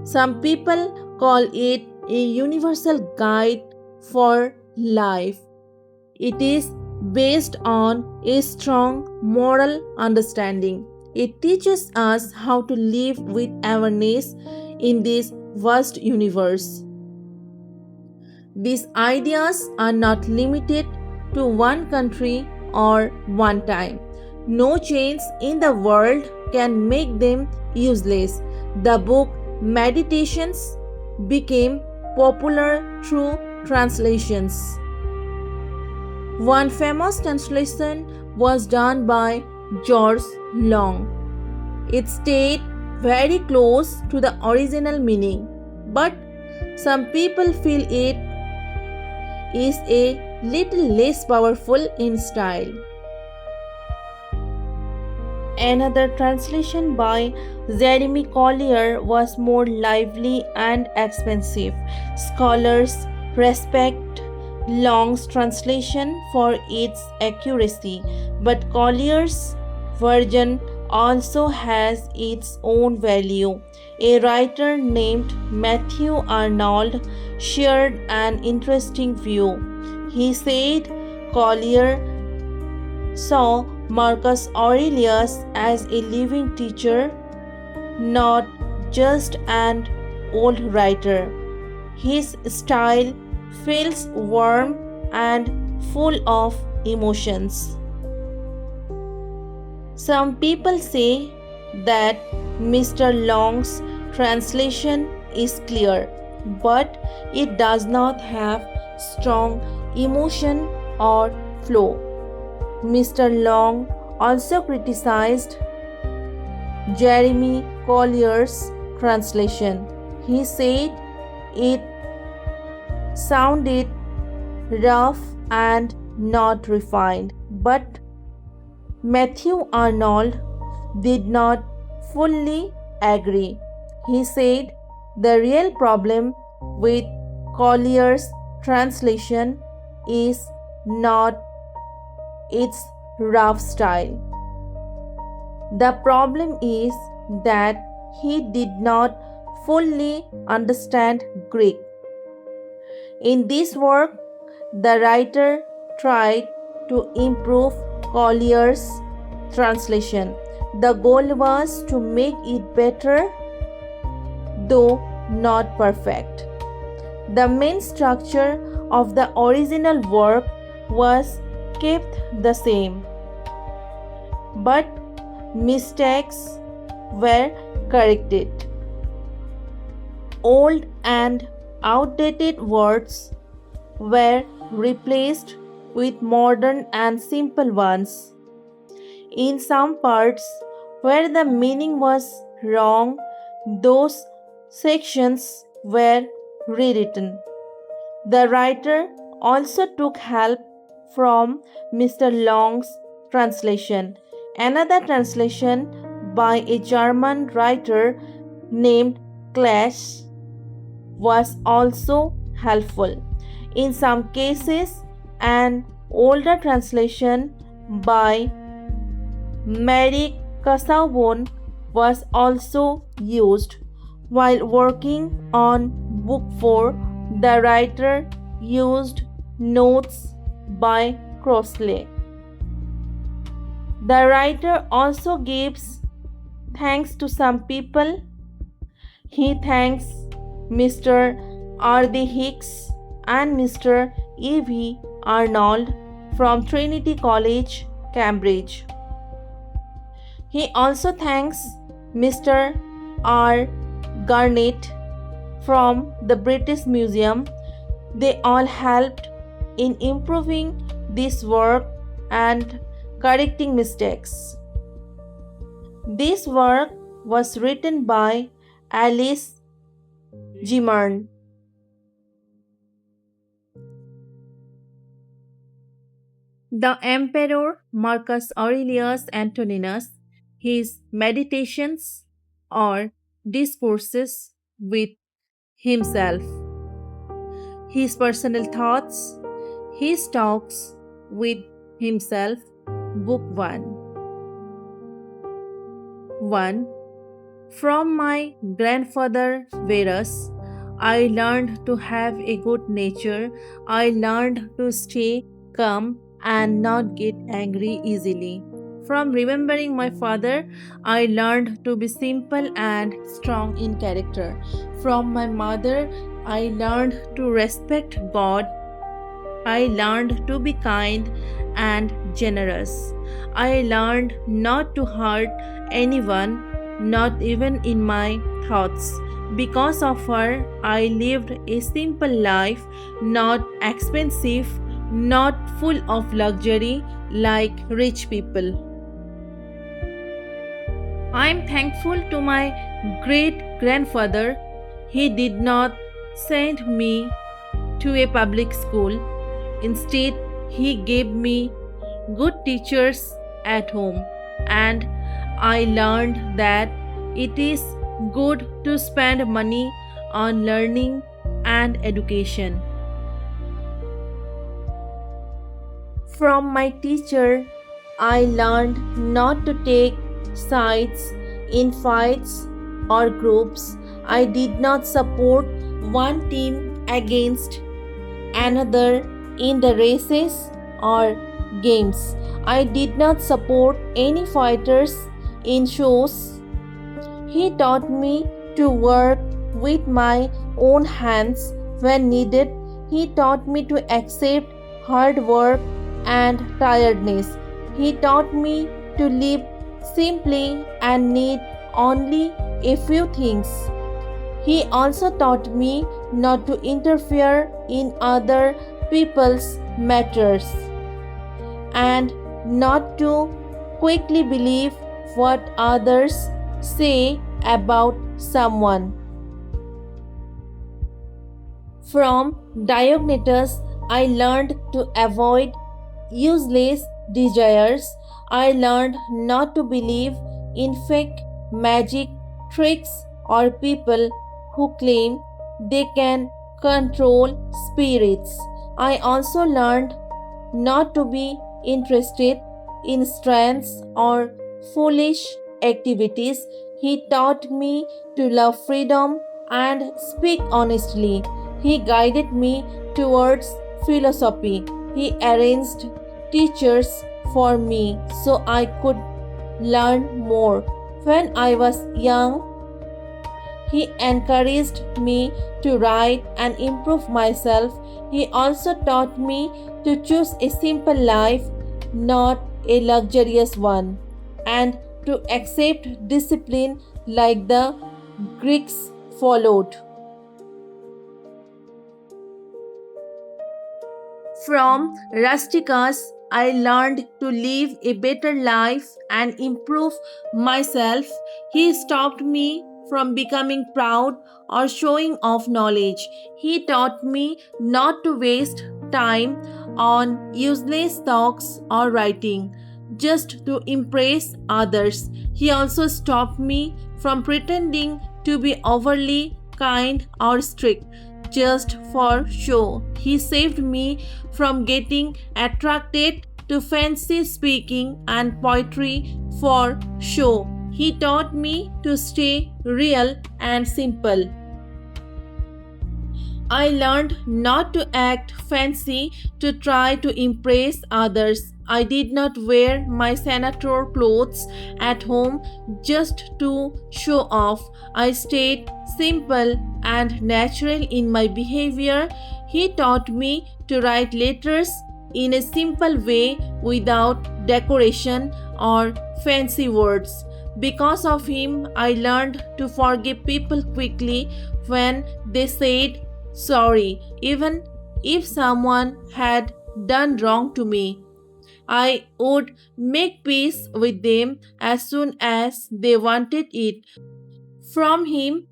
Some people call it a universal guide for life. It is based on a strong moral understanding. It teaches us how to live with awareness in this vast universe. These ideas are not limited to one country or one time. No change in the world can make them useless. The book Meditations became popular through translations. One famous translation was done by George Long. It stayed very close to the original meaning, but some people feel it is a little less powerful in style. Another translation by Jeremy Collier was more lively and expensive. Scholars respect Long's translation for its accuracy, but Collier's version also has its own value. A writer named Matthew Arnold shared an interesting view. He said Collier saw Marcus Aurelius as a living teacher, not just an old writer. His style feels warm and full of emotions. Some people say that Mr. Long's translation is clear, but it does not have strong emotion or flow. Mr. Long also criticized Jeremy Collier's translation. He said it sounded rough and not refined, but Matthew Arnold did not fully agree. He said the real problem with Collier's translation is not its rough style. The problem is that he did not fully understand Greek. In this work, the writer tried to improve Collier's translation. The goal was to make it better, though not perfect. The main structure of the original work was kept the same, but mistakes were corrected. Old and outdated words were replaced with modern and simple ones. In some parts where the meaning was wrong, those sections were rewritten. The writer also took help from Mr. Long's translation. Another translation by a German writer named Clash was also helpful. In some cases, an older translation by Mary Casaubon was also used. While working on Book 4, the writer used notes by Crossley. The writer also gives thanks to some people. He thanks Mr. R.D. Hicks and Mr. E.V. Arnold from Trinity College, Cambridge. He also thanks Mr. R. Garnett from the British Museum. They all helped in improving this work and correcting mistakes. This work was written by Alice Zimmern. The Emperor Marcus Aurelius Antoninus, his meditations or discourses with himself, his personal thoughts, his talks with himself, Book 1. 1. From my grandfather Verus, I learned to have a good nature. I learned to stay calm and not get angry easily. From remembering my father, I learned to be simple and strong in character. From my mother, I learned to respect God. I learned to be kind and generous. I learned not to hurt anyone, not even in my thoughts. Because of her, I lived a simple life, not expensive, not full of luxury like rich people. I am thankful to my great grandfather. He did not send me to a public school. Instead, he gave me good teachers at home, and I learned that it is good to spend money on learning and education. From my teacher, I learned not to take sides in fights or groups. I did not support one team against another in the races or games. I did not support any fighters in shows. He taught me to work with my own hands when needed. He taught me to accept hard work and tiredness. He taught me to live simply and need only a few things. He also taught me not to interfere in other people's matters and not to quickly believe what others say about someone. From Diognetus, I learned to avoid useless desires. I learned not to believe in fake magic tricks or people who claim they can control spirits. I also learned not to be interested in strengths or foolish activities. He taught me to love freedom and speak honestly. He guided me towards philosophy. He arranged teachers for me so I could learn more. When I was young, he encouraged me to write and improve myself. He also taught me to choose a simple life, not a luxurious one, and to accept discipline like the Greeks followed. From Rusticus, I learned to live a better life and improve myself. He stopped me from becoming proud or showing off knowledge. He taught me not to waste time on useless talks or writing just to impress others. He also stopped me from pretending to be overly kind or strict just for show. He saved me from getting attracted to fancy speaking and poetry for show. He taught me to stay real and simple. I learned not to act fancy to try to impress others. I did not wear my senator clothes at home just to show off. I stayed simple and natural in my behavior. He taught me to write letters in a simple way without decoration or fancy words. Because of him, I learned to forgive people quickly when they said sorry, even if someone had done wrong to me. I would make peace with them as soon as they wanted it. From him,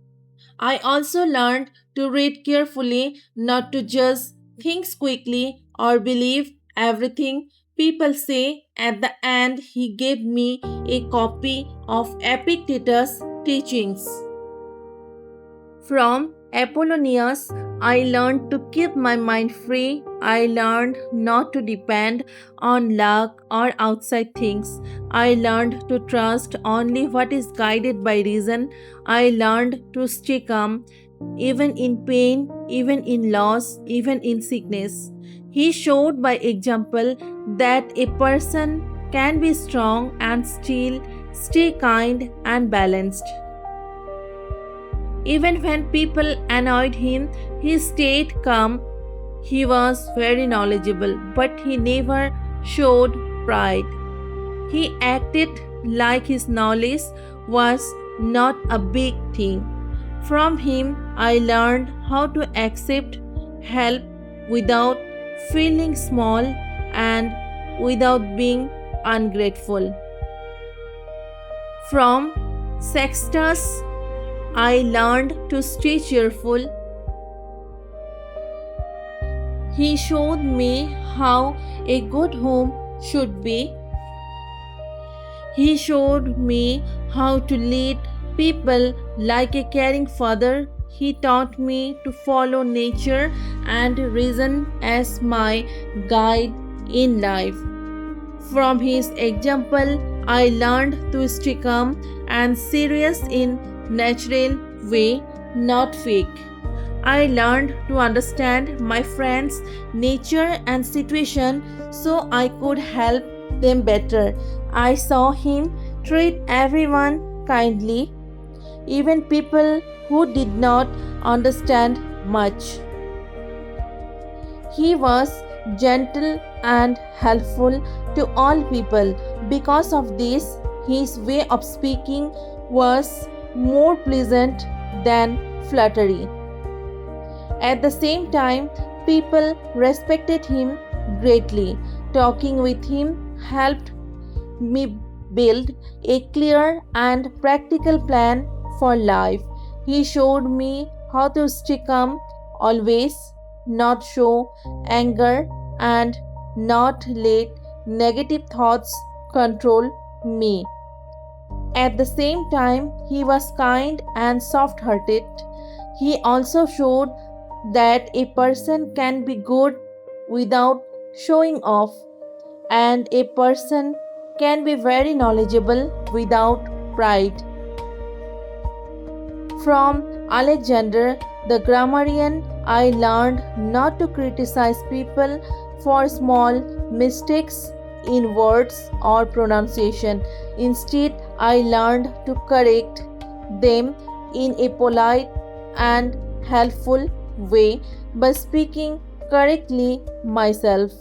I also learned to read carefully, not to judge things quickly or believe everything people say. At the end, he gave me a copy of Epictetus' teachings. From Apollonius, I learned to keep my mind free. I learned not to depend on luck or outside things. I learned to trust only what is guided by reason. I learned to stay calm, even in pain, even in loss, even in sickness. He showed by example that a person can be strong and still stay kind and balanced. Even when people annoyed him, he stayed calm. He was very knowledgeable, but he never showed pride. He acted like his knowledge was not a big thing. From him, I learned how to accept help without feeling small and without being ungrateful. From Sextus, I learned to stay cheerful. He showed me how a good home should be. He showed me how to lead people like a caring father. He taught me to follow nature and reason as my guide in life. From his example, I learned to stay calm and serious in natural way, not fake. I learned to understand my friends' nature and situation so I could help them better. I saw him treat everyone kindly, even people who did not understand much. He was gentle and helpful to all people. Because of this, his way of speaking was more pleasant than flattery. At the same time, people respected him greatly. Talking with him helped me build a clear and practical plan for life. He showed me how to stay calm always, not show anger, and not let negative thoughts control me. At the same time, he was kind and soft hearted. He also showed that a person can be good without showing off, and a person can be very knowledgeable without pride. From Alexander the grammarian, I learned not to criticize people for small mistakes in words or pronunciation. Instead, I learned to correct them in a polite and helpful way by speaking correctly myself.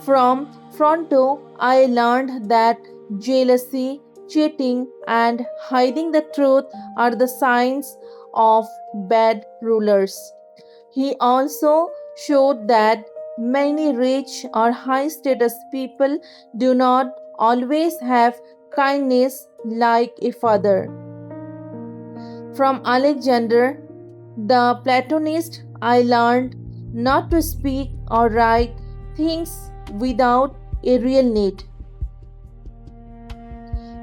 From Fronto, I learned that jealousy, cheating, and hiding the truth are the signs of bad rulers. He also showed that many rich or high status people do not always have kindness like a father. From Alexander the Platonist, I learned not to speak or write things without a real need.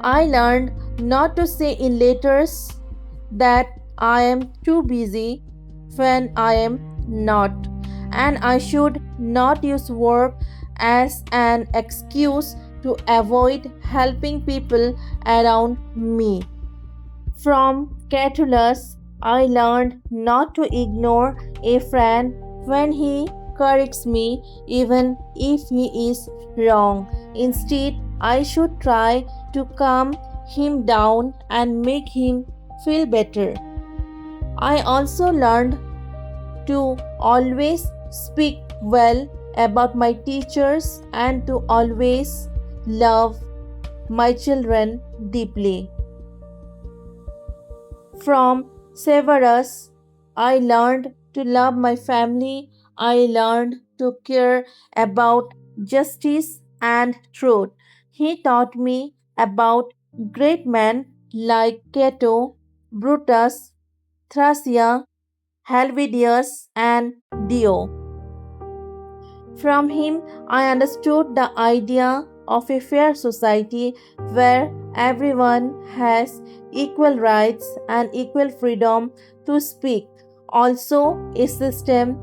I learned not to say in letters that I am too busy when I am not, and I should not use work as an excuse to avoid helping people around me. From Catullus, I learned not to ignore a friend when he corrects me, even if he is wrong. Instead, I should try to calm him down and make him feel better. I also learned to always speak well about my teachers and to always love my children deeply. From Severus, I learned to love my family. I learned to care about justice and truth. He taught me about great men like Cato, Brutus, Thracia, Helvidius, and Dio. From him, I understood the idea of a fair society where everyone has equal rights and equal freedom to speak. Also, a system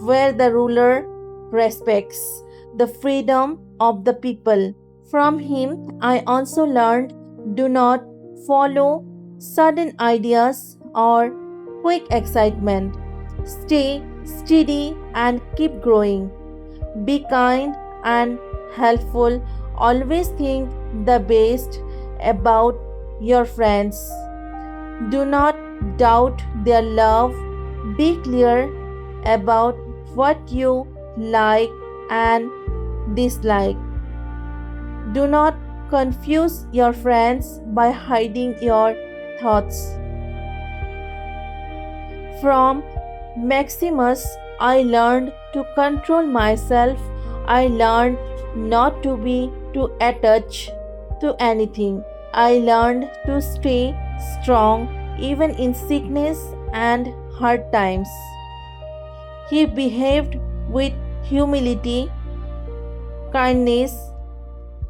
where the ruler respects the freedom of the people. From him, I also learned do not follow sudden ideas or quick excitement. Stay steady and keep growing. Be kind and helpful. Always think the best about your friends. Do not doubt their love. Be clear about what you like and dislike. Do not confuse your friends by hiding your thoughts. From Maximus, I learned to control myself. I learned not to be too attached to anything. I learned to stay strong even in sickness and hard times. He behaved with humility, kindness,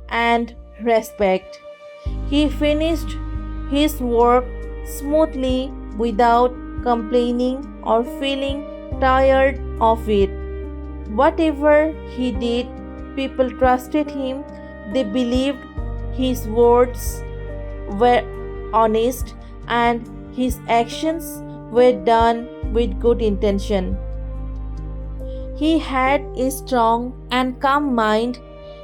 and respect. He finished his work smoothly without complaining or feeling tired of it. Whatever he did, people trusted him They believed his words were honest and his actions were done with good intention. He had a strong and calm mind.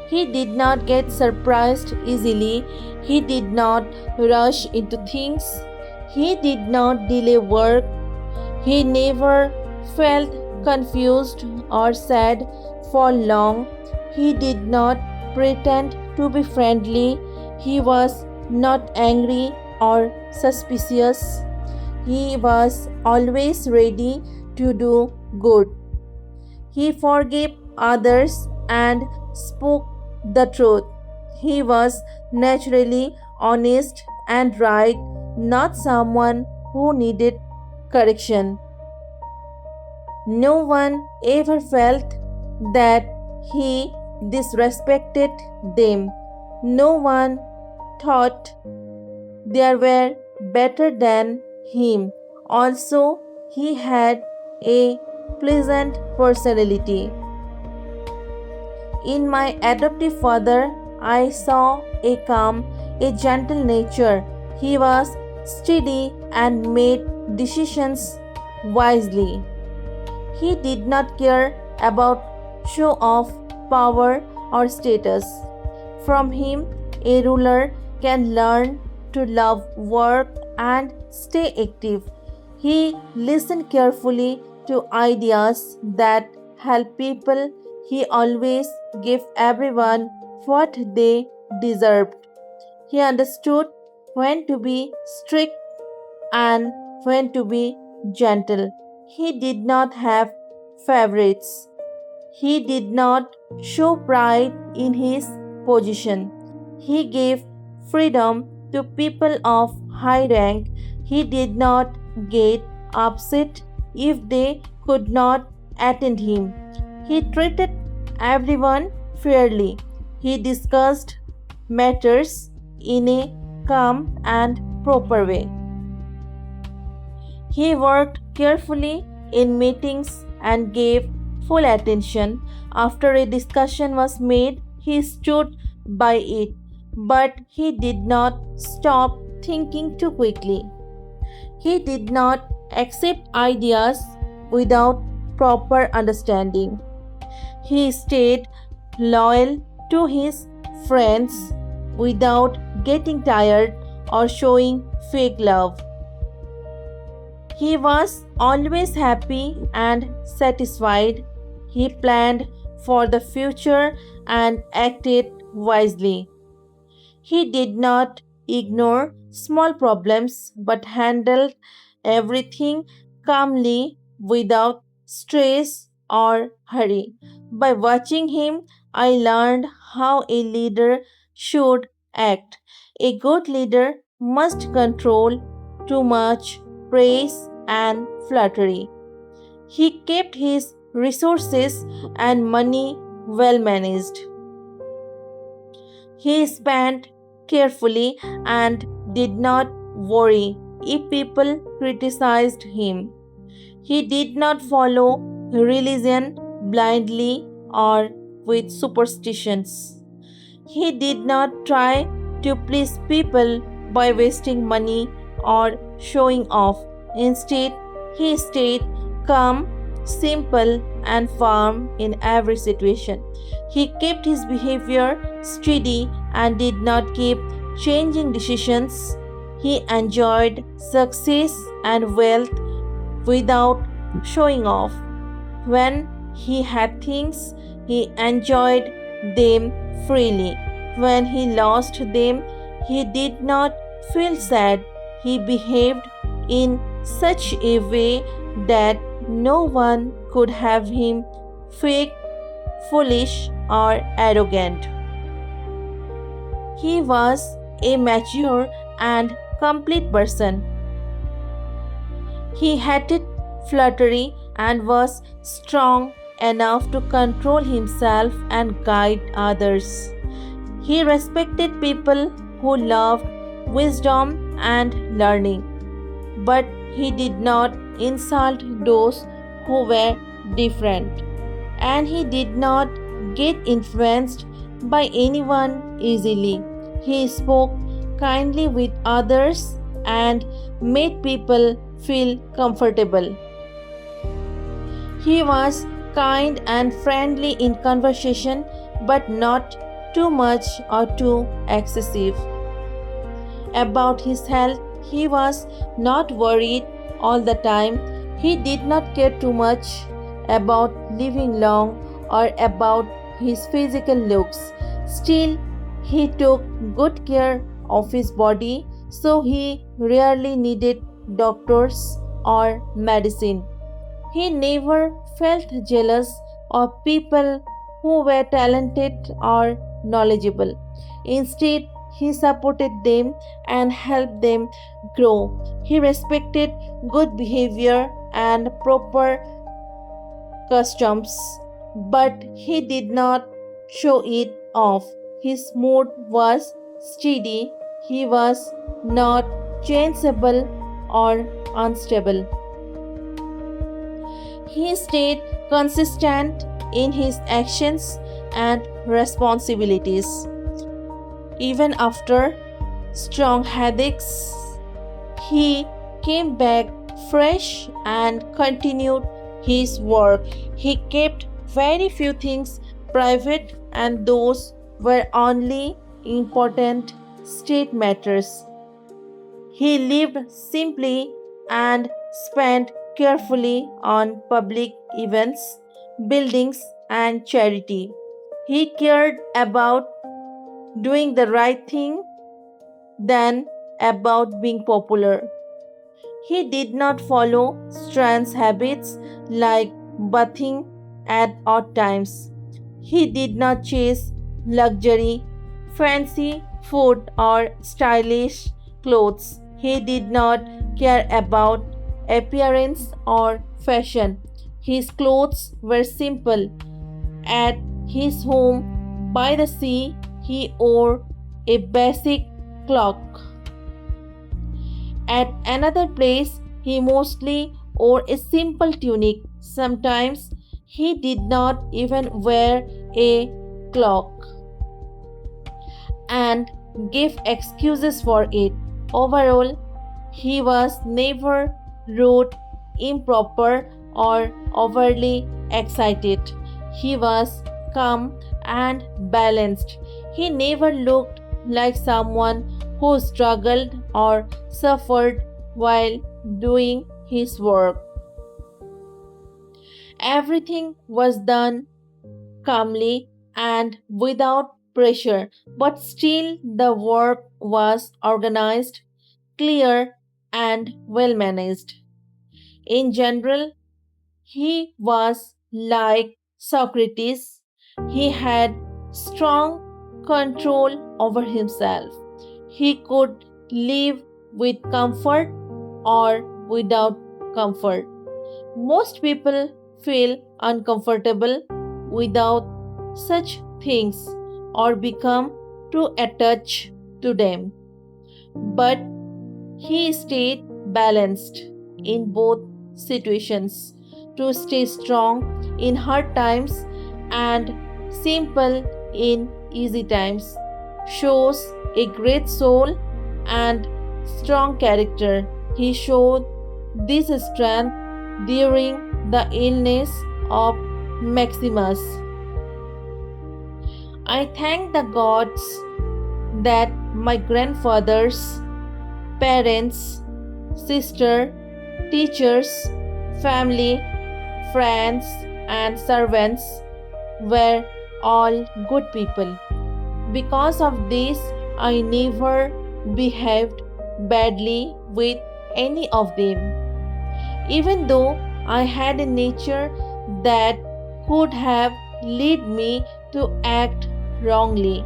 He did not get surprised easily. He did not rush into things. He did not delay work. He never felt confused or sad for long. He did not pretend to be friendly. He was not angry or suspicious. He was always ready to do good. He forgave others and spoke the truth. He was naturally honest and right, not someone who needed correction. No one ever felt that he disrespected them. No one thought they were better than him. Also, he had a pleasant personality. In my adoptive father, I saw a calm, a gentle nature. He was steady and made decisions wisely. He did not care about show of power or status. From him, a ruler can learn to love work and stay active. He listened carefully to ideas that help people. He always gave everyone what they deserved. He understood when to be strict and when to be gentle. He did not have favorites. He did not show pride in his position. He gave freedom to people of high rank. He did not get upset if they could not attend him. He treated everyone fairly. He discussed matters in a calm and proper way. He worked carefully in meetings and gave full attention. After a discussion was made, he stood by it, but he did not stop thinking too quickly. He did not accept ideas without proper understanding. He stayed loyal to his friends without getting tired or showing fake love. He was always happy and satisfied. He planned for the future and acted wisely. He did not ignore small problems but handled everything calmly without stress or hurry. By watching him, I learned how a leader should act. A good leader must control too much praise and flattery. He kept his resources and money well managed. He spent carefully and did not worry if people criticized him. He did not follow religion blindly or with superstitions. He did not try to please people by wasting money or showing off. Instead, he stayed calm, simple, and firm in every situation. He kept his behavior steady and did not keep changing decisions. He enjoyed success and wealth without showing off. When he had things, he enjoyed them freely. When he lost them, he did not feel sad. He behaved in such a way that no one could have him fake, foolish, or arrogant. He was a mature and complete person. He hated flattery and was strong enough to control himself and guide others. He respected people who loved wisdom and learning, but he did not insult those who were different, and he did not get influenced by anyone easily. He spoke kindly with others and made people feel comfortable. He was kind and friendly in conversation, but not too much or too excessive. About his health, he was not worried all the time. He did not care too much about living long or about his physical looks. Still, he took good care of his body, so he rarely needed doctors or medicine. He never felt jealous of people who were talented or knowledgeable. Instead, he supported them and helped them grow. He respected good behavior and proper customs, but he did not show it off. His mood was steady. He was not changeable or unstable. He stayed consistent in his actions and responsibilities. Even after strong headaches, he came back fresh and continued his work. He kept very few things private, and those were only important state matters. He lived simply and spent carefully on public events, buildings, and charity. He cared about doing the right thing than about being popular. He did not follow strange habits like bathing at odd times. He did not chase luxury, fancy food, or stylish clothes. He did not care about appearance or fashion. His clothes were simple. At his home by the sea, he wore a basic cloak. At another place, he mostly wore a simple tunic. Sometimes he did not even wear a cloak and gave excuses for it. Overall, he was never rude, improper, or overly excited. He was calm and balanced. He never looked like someone who struggled or suffered while doing his work. Everything was done calmly and without pressure, but still the work was organized, clear, and well managed. In general, he was like Socrates. He had strong control over himself. He could live with comfort or without comfort. Most people feel uncomfortable without such things or become too attached to them. But he stayed balanced in both situations to stay strong in hard times and simple in easy times. Shows a great soul and strong character. He showed this strength during the illness of Maximus. I thank the gods that my grandfathers, parents, sister, teachers, family, friends, and servants were all good people. Because of this, I never behaved badly with any of them. Even though I had a nature that could have led me to act wrongly,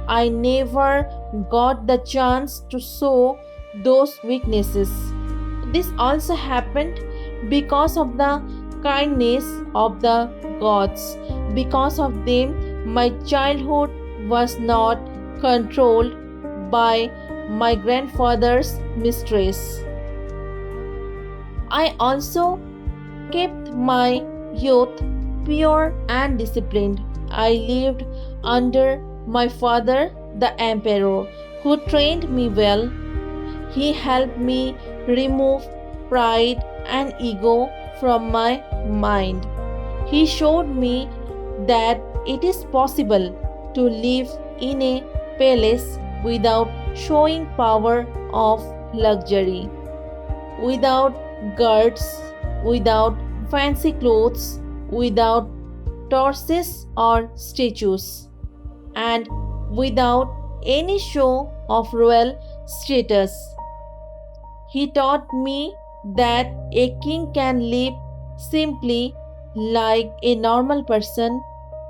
I never got the chance to show those weaknesses. This also happened because of the kindness of the gods. Because of them, my childhood was not controlled by my grandfather's mistress. I also kept my youth pure and disciplined. I lived under my father, the emperor, who trained me well. He helped me remove pride and ego from my mind. He showed me that it is possible to live in a palace without showing power of luxury, without guards, without fancy clothes, without torches or statues, and without any show of royal status. He taught me that a king can live simply like a normal person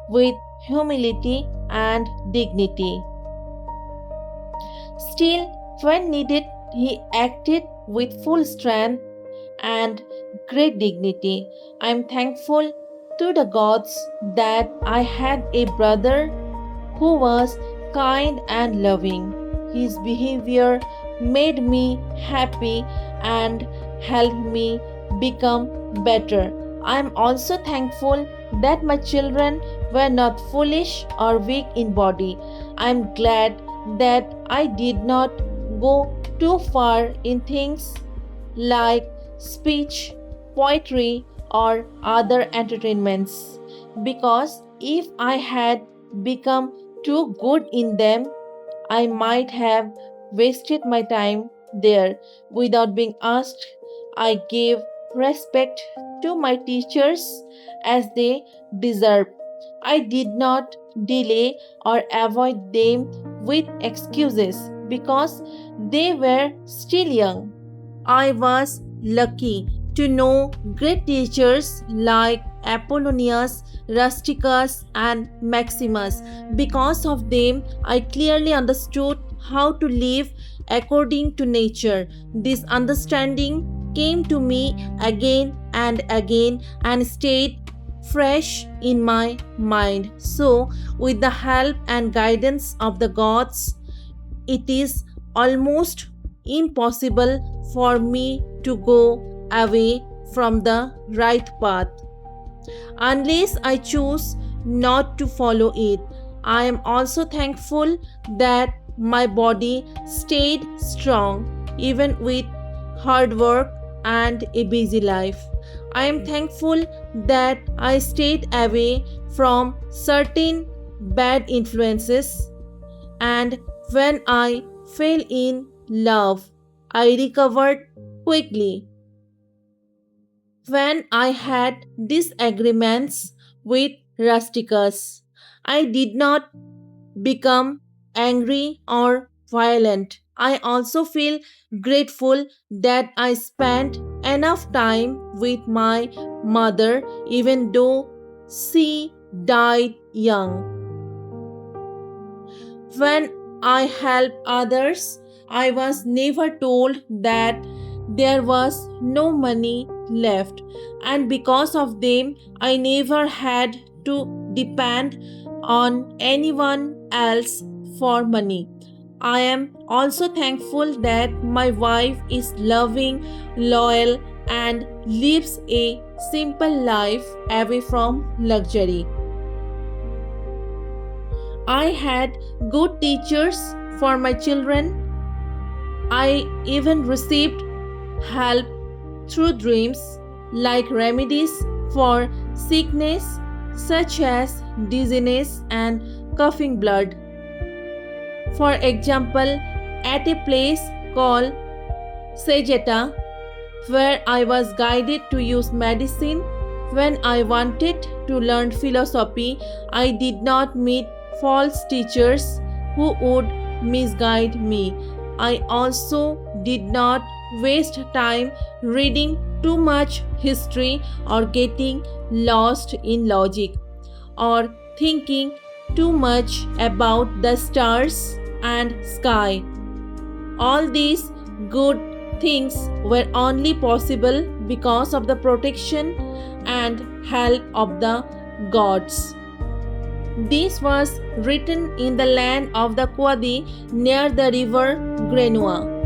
with humility and dignity. Still, when needed, he acted with full strength and great dignity. I am thankful to the gods that I had a brother who was kind and loving. His behavior made me happy and helped me become better. I am also thankful that my children were not foolish or weak in body. I am glad that I did not go too far in things like speech, poetry, or other entertainments. Because if I had become too good in them, I might have wasted my time there without being asked. I gave respect to my teachers as they deserved. I did not delay or avoid them with excuses because they were still young. I was lucky to know great teachers like Apollonius, Rusticus, and Maximus. Because of them, I clearly understood how to live according to nature. This understanding came to me again and again and stayed fresh in my mind. So, with the help and guidance of the gods, it is almost impossible for me to go away from the right path unless I choose not to follow it. I am also thankful that my body stayed strong even with hard work and a busy life. I am thankful that I stayed away from certain bad influences, and when I fell in love, I recovered quickly. When I had disagreements with Rusticus, I did not become angry or violent. I also feel grateful that I spent enough time with my mother even though she died young. When I helped others, I was never told that there was no money left, and because of them, I never had to depend on anyone else for money. I am also thankful that my wife is loving, loyal, and lives a simple life away from luxury. I had good teachers for my children. I even received help through dreams like remedies for sickness such as dizziness and coughing blood. For example, at a place called Sejeta, where I was guided to use medicine when I wanted to learn philosophy, I did not meet false teachers who would misguide me. I also did not waste time reading too much history or getting lost in logic or thinking too much about the stars and sky. All these good things were only possible because of the protection and help of the gods. This was written in the land of the Quadi near the river Grenua.